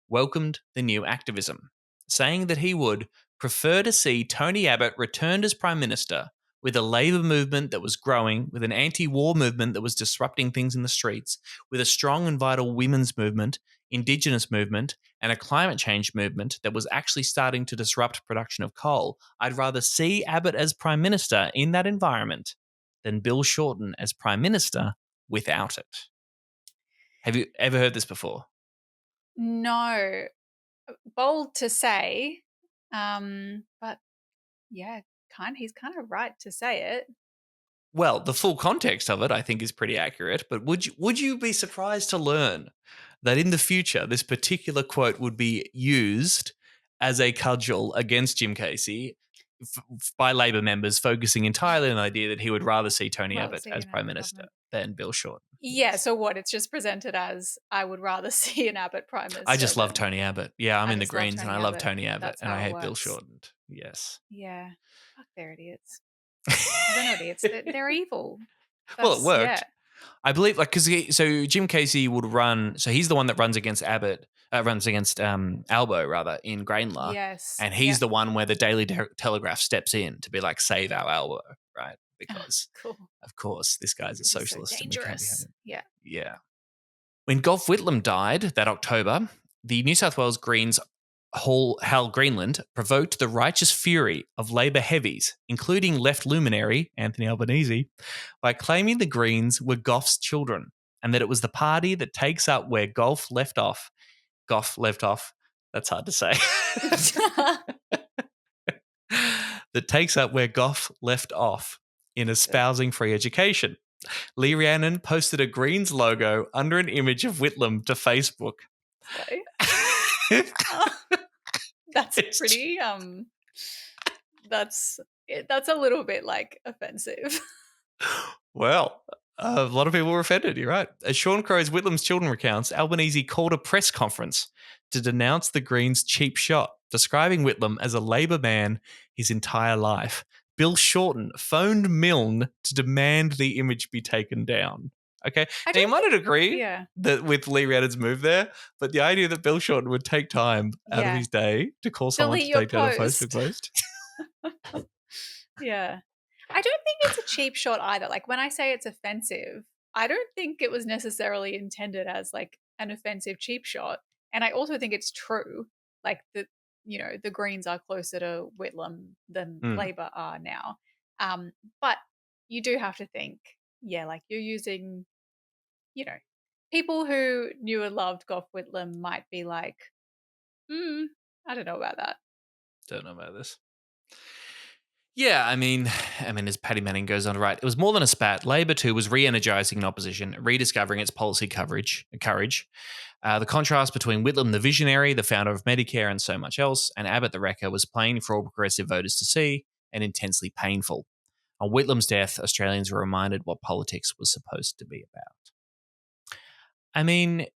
welcomed the new activism, saying that he would prefer to see Tony Abbott returned as Prime Minister with a Labor movement that was growing, with an anti-war movement that was disrupting things in the streets, with a strong and vital women's movement, Indigenous movement, and a climate change movement that was actually starting to disrupt production of coal. I'd rather see Abbott as Prime Minister in that environment than Bill Shorten as Prime Minister without it. Have you ever heard this before? No. Bold to say, but yeah, he's kind of right to say it. Well, the full context of it, I think, is pretty accurate. But would you be surprised to learn that in the future, this particular quote would be used as a cudgel against Jim Casey by Labor members, focusing entirely on the idea that he would rather see Tony Abbott as Prime Minister than Bill Shorten? Yeah, so what? It's just presented as, I would rather see an Abbott Prime Minister. I just love Tony Abbott. Yeah, I'm in the just love Greens and I Tony love Abbott. Tony Abbott That's and I how it hate Bill works. Shorten. Yes. Yeah. Fuck their idiots. They're not idiots. They're evil. Well, it worked. Yeah. I believe, like, because so Jim Casey would run. So he's the one that runs against Abbott, runs against Albo rather in Grainler. Yes. And he's the one where the Daily Telegraph steps in to be like, save our Albo, right? Because cool. of course this guy's a This is so socialist. And we can't be dangerous. having. Yeah. Yeah. When Gough Whitlam died that October, the New South Wales Greens Hal Greenland provoked the righteous fury of Labor heavies, including left luminary Anthony Albanese, by claiming the Greens were Gough's children and that it was the party that takes up where Gough left off. Gough left off. That's hard to say. That takes up where Gough left off in espousing free education. Lee Rhiannon posted a Greens logo under an image of Whitlam to Facebook. That's pretty that's a little bit like offensive. Well, a lot of people were offended. You're right. As Sean Crow's Whitlam's Children recounts, Albanese called a press conference to denounce the Greens' cheap shot, describing Whitlam as a Labor man his entire life. Bill Shorten phoned Milne to demand the image be taken down. Okay, now you might agree that with Lee Rhiannon's move there, but the idea that Bill Shorten would take time out of his day to call someone to take down a Facebook post. Yeah. I don't think it's a cheap shot either. Like, when I say it's offensive, I don't think it was necessarily intended as like an offensive cheap shot. And I also think it's true. Like, the Greens are closer to Whitlam than Labor are now. But you do have to think, like, you're using, people who knew and loved Gough Whitlam might be like, I don't know about that. Don't know about this. Yeah, I mean, as Paddy Manning goes on to write, it was more than a spat. Labor, too, was re-energising an opposition, rediscovering its policy courage. The contrast between Whitlam, the visionary, the founder of Medicare and so much else, and Abbott, the wrecker, was plain for all progressive voters to see and intensely painful. On Whitlam's death, Australians were reminded what politics was supposed to be about. I mean,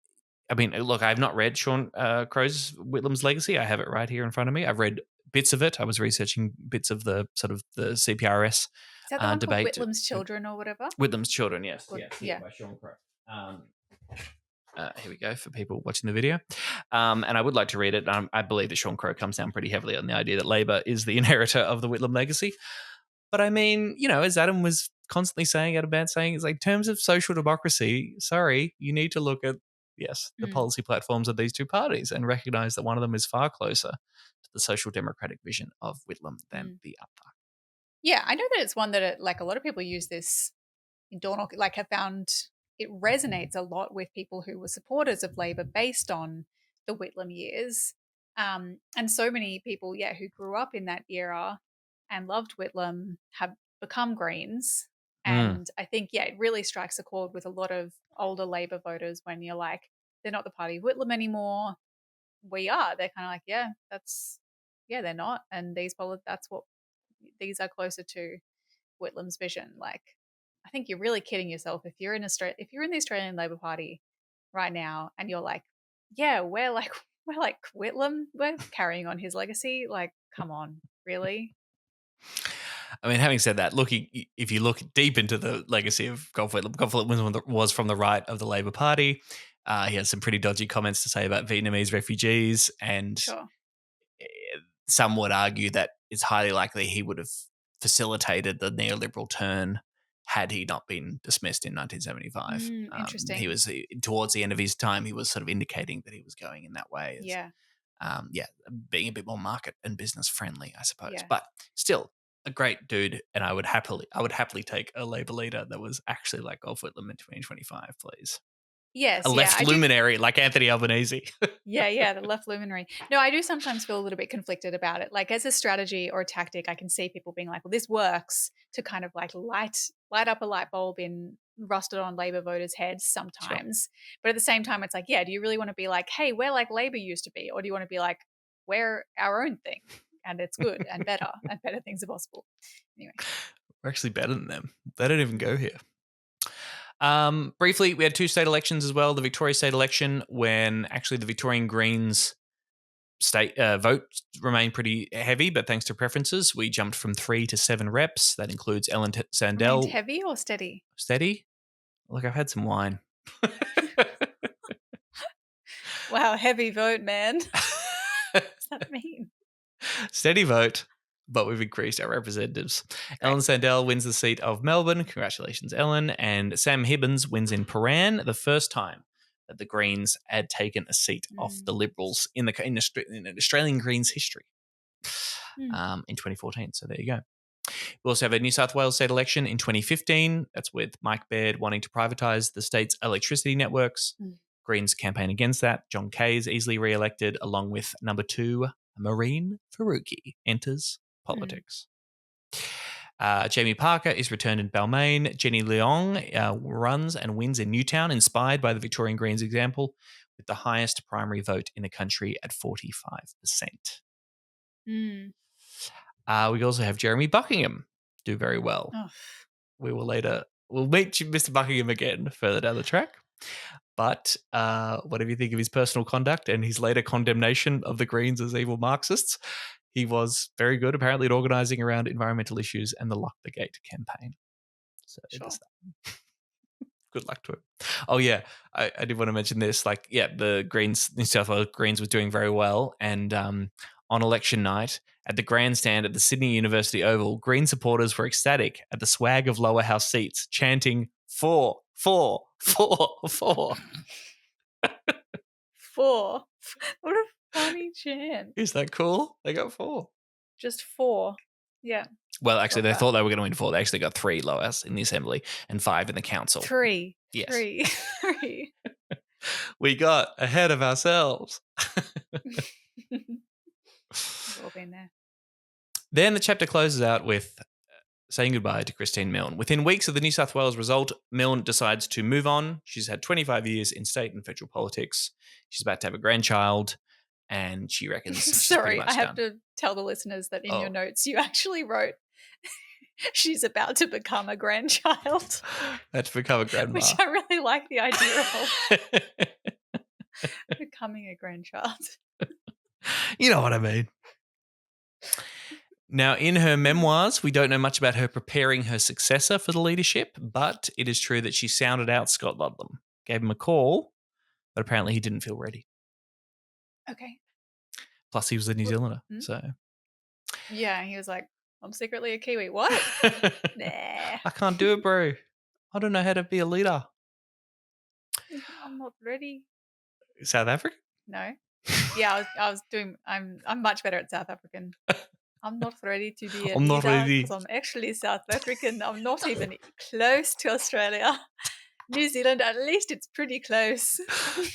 look, I've not read Sean Crow's Whitlam's Legacy. I have it right here in front of me. I've read bits of it. I was researching bits of the sort of the CPRS Is that the one debate. called Whitlam's Children or whatever? Whitlam's Children, yes. Yeah. By Sean Crow. Here we go for people watching the video. And I would like to read it. I believe that Sean Crow comes down pretty heavily on the idea that Labor is the inheritor of the Whitlam legacy. But I mean, as Adam was constantly saying, Adam Bandt saying, it's like, in terms of social democracy, sorry, you need to look at, the policy platforms of these two parties and recognize that one of them is far closer to the social democratic vision of Whitlam than the other. Yeah, I know that it's one that, like, a lot of people use this in Dornoch, like, have found it resonates a lot with people who were supporters of Labor based on the Whitlam years. And so many people, who grew up in that era and loved Whitlam have become Greens. And I think, it really strikes a chord with a lot of older Labor voters when you're like, they're not the party of Whitlam anymore. We are. They're kind of like, they're not. And these are closer to Whitlam's vision. Like, I think you're really kidding yourself if you're in the Australian Labor Party right now, and you're like, yeah, we're like Whitlam, we're carrying on his legacy. Like, come on, really? I mean, having said that, if you look deep into the legacy of Gough Whitlam was from the right of the Labor Party. He has some pretty dodgy comments to say about Vietnamese refugees, and Sure. some would argue that it's highly likely he would have facilitated the neoliberal turn had he not been dismissed in 1975. Interesting. He was towards the end of his time. He was sort of indicating that he was going in that way. Being a bit more market and business friendly, I suppose. Yeah. But still, a great dude, and I would happily take a Labor leader that was actually like Gough Whitlam in 2025, please. Yes, a left luminary like Anthony Albanese. Yeah, the left luminary. No, I do sometimes feel a little bit conflicted about it. Like, as a strategy or a tactic, I can see people being like, well, this works to kind of like light up a light bulb in rusted on Labor voters' heads sometimes. Sure. But at the same time, it's like, yeah, do you really want to be like, hey, we're like Labor used to be? Or do you want to be like, we're our own thing and it's good and better and better things are possible? Anyway. We're actually better than them. They don't even go here. Briefly, we had 2 state elections as well. The Victoria state election, when actually the Victorian Greens state vote remained pretty heavy, but thanks to preferences, we jumped from 3 to 7 reps. That includes Ellen Sandell. Heavy or steady? Steady? Look, I've had some wine. Wow, heavy vote, man. What does that mean? Steady vote, but we've increased our representatives. Great. Ellen Sandell wins the seat of Melbourne. Congratulations, Ellen. And Sam Hibbins wins in Paran, the first time that the Greens had taken a seat off the Liberals in Australian Greens history in 2014. So there you go. We also have a New South Wales state election in 2015. That's with Mike Baird wanting to privatise the state's electricity networks. Greens campaign against that. John Kay is easily re-elected, along with number 2, Maureen Faruqi, enters politics. Jamie Parker is returned in Balmain. Jenny Leong runs and wins in Newtown, inspired by the Victorian Greens example, with the highest primary vote in the country at 45%. We also have Jeremy Buckingham do very well. Oh. We'll meet Mr. Buckingham again further down the track. But whatever you think of his personal conduct and his later condemnation of the Greens as evil Marxists, he was very good, apparently, at organising around environmental issues and the Lock the Gate campaign. So sure. Good luck to him. Oh, yeah, I did want to mention this. The Greens, New South Wales Greens was doing very well. And on election night, at the grandstand at the Sydney University Oval, Green supporters were ecstatic at the swag of lower house seats, chanting 4, 4, 4, 4. 4. What a funny chant. Is that cool? They got 4. Just 4. Yeah. Well, actually, they thought they were going to win 4. They actually got 3 lower house in the Assembly and 5 in the Council. 3. Yes. 3. We got ahead of ourselves. We've all been there. Then the chapter closes out with saying goodbye to Christine Milne. Within weeks of the New South Wales result, Milne decides to move on. She's had 25 years in state and federal politics. She's about to have a grandchild, and she reckons she's Sorry, I have done. to tell the listeners that in your notes you actually wrote she's about to become a grandchild. About to become a grandma. Which I really like the idea of. Becoming a grandchild. You know what I mean. Now, in her memoirs, we don't know much about her preparing her successor for the leadership, but it is true that she sounded out Scott Ludlam, gave him a call, but apparently he didn't feel ready. Okay. Plus, he was a New Zealander, so. Yeah, he was like, I'm secretly a Kiwi. What? Nah. I can't do it, bro. I don't know how to be a leader. I'm not ready. South Africa? No. Yeah, I'm much better at South African. I'm not ready to be a leader because I'm actually South African. I'm not even close to Australia. New Zealand, at least it's pretty close.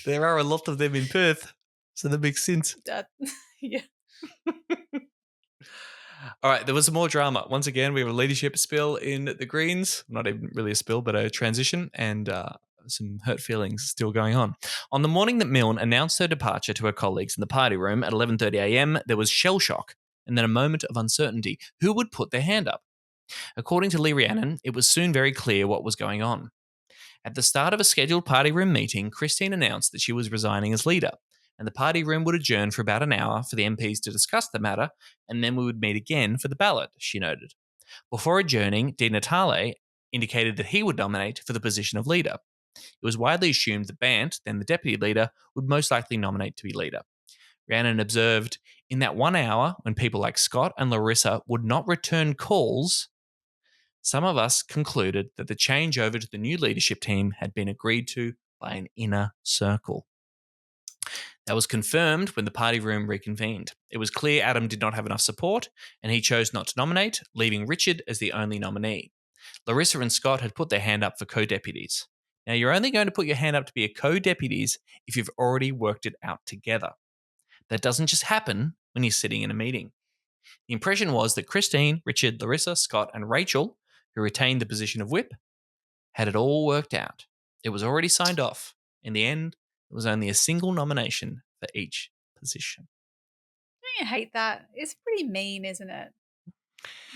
There are a lot of them in Perth, so that makes sense. Yeah. All right, there was some more drama. Once again, we have a leadership spill in the Greens. Not even really a spill, but a transition, and some hurt feelings still going on. On the morning that Milne announced her departure to her colleagues in the party room at 11:30 a.m., there was shell shock and then a moment of uncertainty. Who would put their hand up? According to Lee Rhiannon, it was soon very clear what was going on. At the start of a scheduled party room meeting, Christine announced that she was resigning as leader, and the party room would adjourn for about an hour for the MPs to discuss the matter, and then we would meet again for the ballot, she noted. Before adjourning, Di Natale indicated that he would nominate for the position of leader. It was widely assumed that Bant, then the deputy leader, would most likely nominate to be leader. Rhiannon observed, in that 1 hour, when people like Scott and Larissa would not return calls, some of us concluded that the changeover to the new leadership team had been agreed to by an inner circle. That was confirmed when the party room reconvened. It was clear Adam did not have enough support, and he chose not to nominate, leaving Richard as the only nominee. Larissa and Scott had put their hand up for co-deputies. Now, you're only going to put your hand up to be a co-deputies if you've already worked it out together. That doesn't just happen when you're sitting in a meeting. The impression was that Christine, Richard, Larissa, Scott, and Rachel, who retained the position of whip, had it all worked out. It was already signed off. In the end, it was only a single nomination for each position. Don't you hate that? It's pretty mean, isn't it?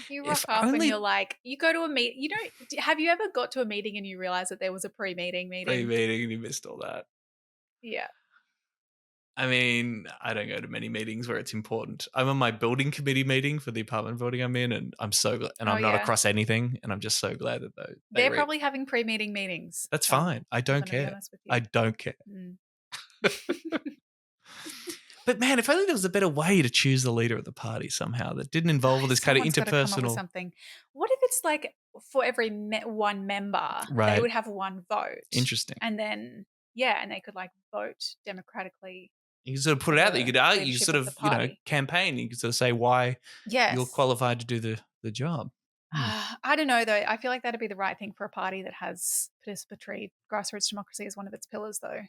You rock If up and only- you're like, you go to a meet. You don't. Have you ever got to a meeting and you realize that there was a pre-meeting meeting? Pre-meeting and you missed all that. Yeah. I mean, I don't go to many meetings where it's important. I'm on my building committee meeting for the apartment building I'm in, and I'm so glad, and I'm not across anything, and I'm just so glad that they're probably having pre-meeting meetings. That's fine. I don't care. I don't care. But man, if only there was a better way to choose the leader of the party somehow that didn't involve all this kind of interpersonal. Come up with something. What if it's like for every one member, they would have one vote? Interesting. And then and they could like vote democratically. You can sort of put it out there. You could argue, you sort of, campaign. You could sort of say why you're qualified to do the job. I don't know, though. I feel like that'd be the right thing for a party that has participatory grassroots democracy as one of its pillars, though.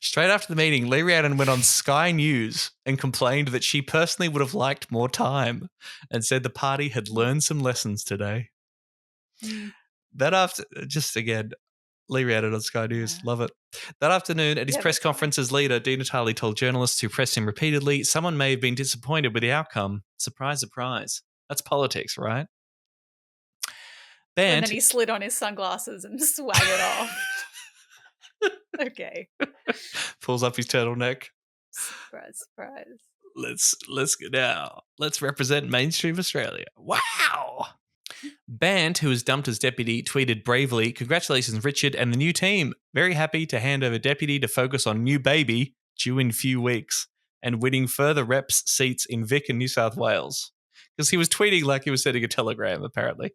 Straight after the meeting, Lee Rhiannon went on Sky News and complained that she personally would have liked more time and said the party had learned some lessons today. That after, just again, Lee Rhiannon on Sky News. Love it. That afternoon, at his press conference as leader, Di Natale told journalists who pressed him repeatedly, someone may have been disappointed with the outcome. Surprise, surprise. That's politics, right? And then he slid on his sunglasses and swag it off. Okay. Pulls up his turtleneck. Surprise, surprise. Let's go now. Let's represent mainstream Australia. Wow. Bant, who was dumped as deputy, tweeted bravely, "Congratulations, Richard and the new team. Very happy to hand over deputy to focus on new baby due in few weeks and winning further reps seats in Vic and New South Wales." Because he was tweeting like he was sending a telegram, apparently.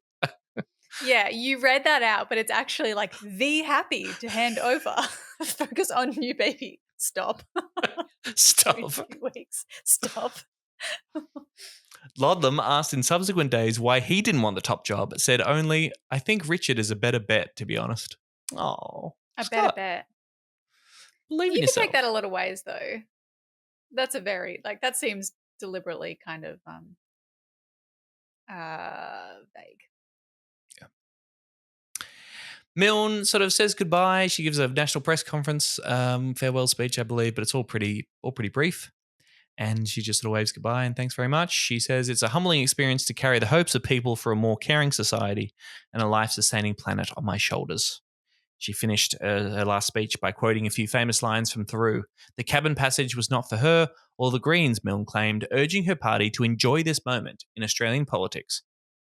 Yeah, you read that out, but it's actually like the happy to hand over. Focus on new baby. Stop. Stop. In a few weeks. Stop. Ludlam asked in subsequent days why he didn't want the top job, said only, "I think Richard is a better bet, to be honest." Oh, a better bet. Believe in yourself. You can take that a lot of ways, though. That's a very, that seems deliberately kind of vague. Yeah. Milne sort of says goodbye. She gives a national press conference farewell speech, I believe, but it's all pretty brief. And she just sort of waves goodbye and thanks very much. She says, "It's a humbling experience to carry the hopes of people for a more caring society and a life-sustaining planet on my shoulders." She finished her last speech by quoting a few famous lines from Thoreau. "The cabin passage was not for her or the Greens," Milne claimed, urging her party to enjoy this moment in Australian politics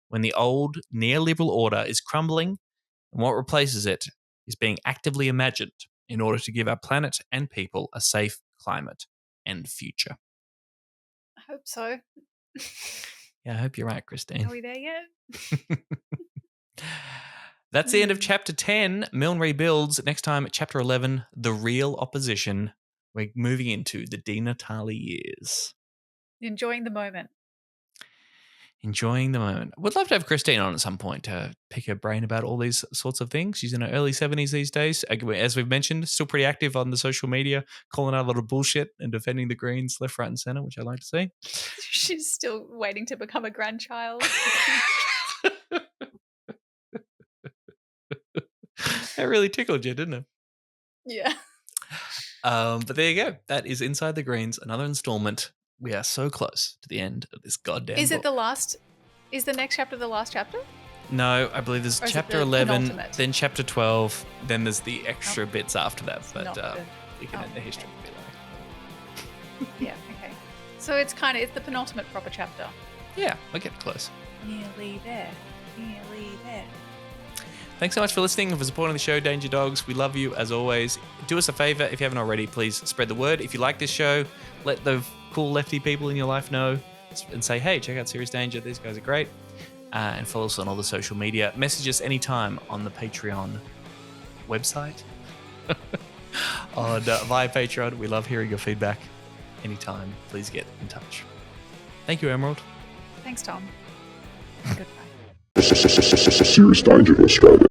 when the old neoliberal order is crumbling and what replaces it is being actively imagined in order to give our planet and people a safe climate and future. I hope so. Yeah, I hope you're right, Christine. Are we there yet? That's the end of chapter 10. Milne rebuilds. Next time, chapter 11, The Real Opposition. We're moving into the Di Natale years. Enjoying the moment. Enjoying the moment. Would love to have Christine on at some point to pick her brain about all these sorts of things. She's in her early 70s these days. As we've mentioned, still pretty active on the social media, calling out a lot of bullshit and defending the Greens left, right, and centre, which I like to see. She's still waiting to become a grandchild. That really tickled you, didn't it? Yeah. But there you go. That is Inside the Greens, another installment. We are so close to the end of this goddamn book. Is the next chapter the last chapter? No, I believe there's Or is it chapter the 11, penultimate? then chapter 12, then there's the extra bits after that. But not the- you can end the okay. history below. Yeah, okay. So it's it's the penultimate proper chapter. Yeah, we're getting close. Nearly there. Nearly there. Thanks so much for listening and for supporting the show, Danger Dogs. We love you as always. Do us a favor, if you haven't already, please spread the word. If you like this show, let the cool lefty people in your life know and say, hey, check out Serious Danger. These guys are great. And follow us on all the social media. Message us anytime on the Patreon website. Via Patreon. We love hearing your feedback. Anytime, please get in touch. Thank you, Emerald. Thanks, Tom. Goodbye. Serious Danger Australia.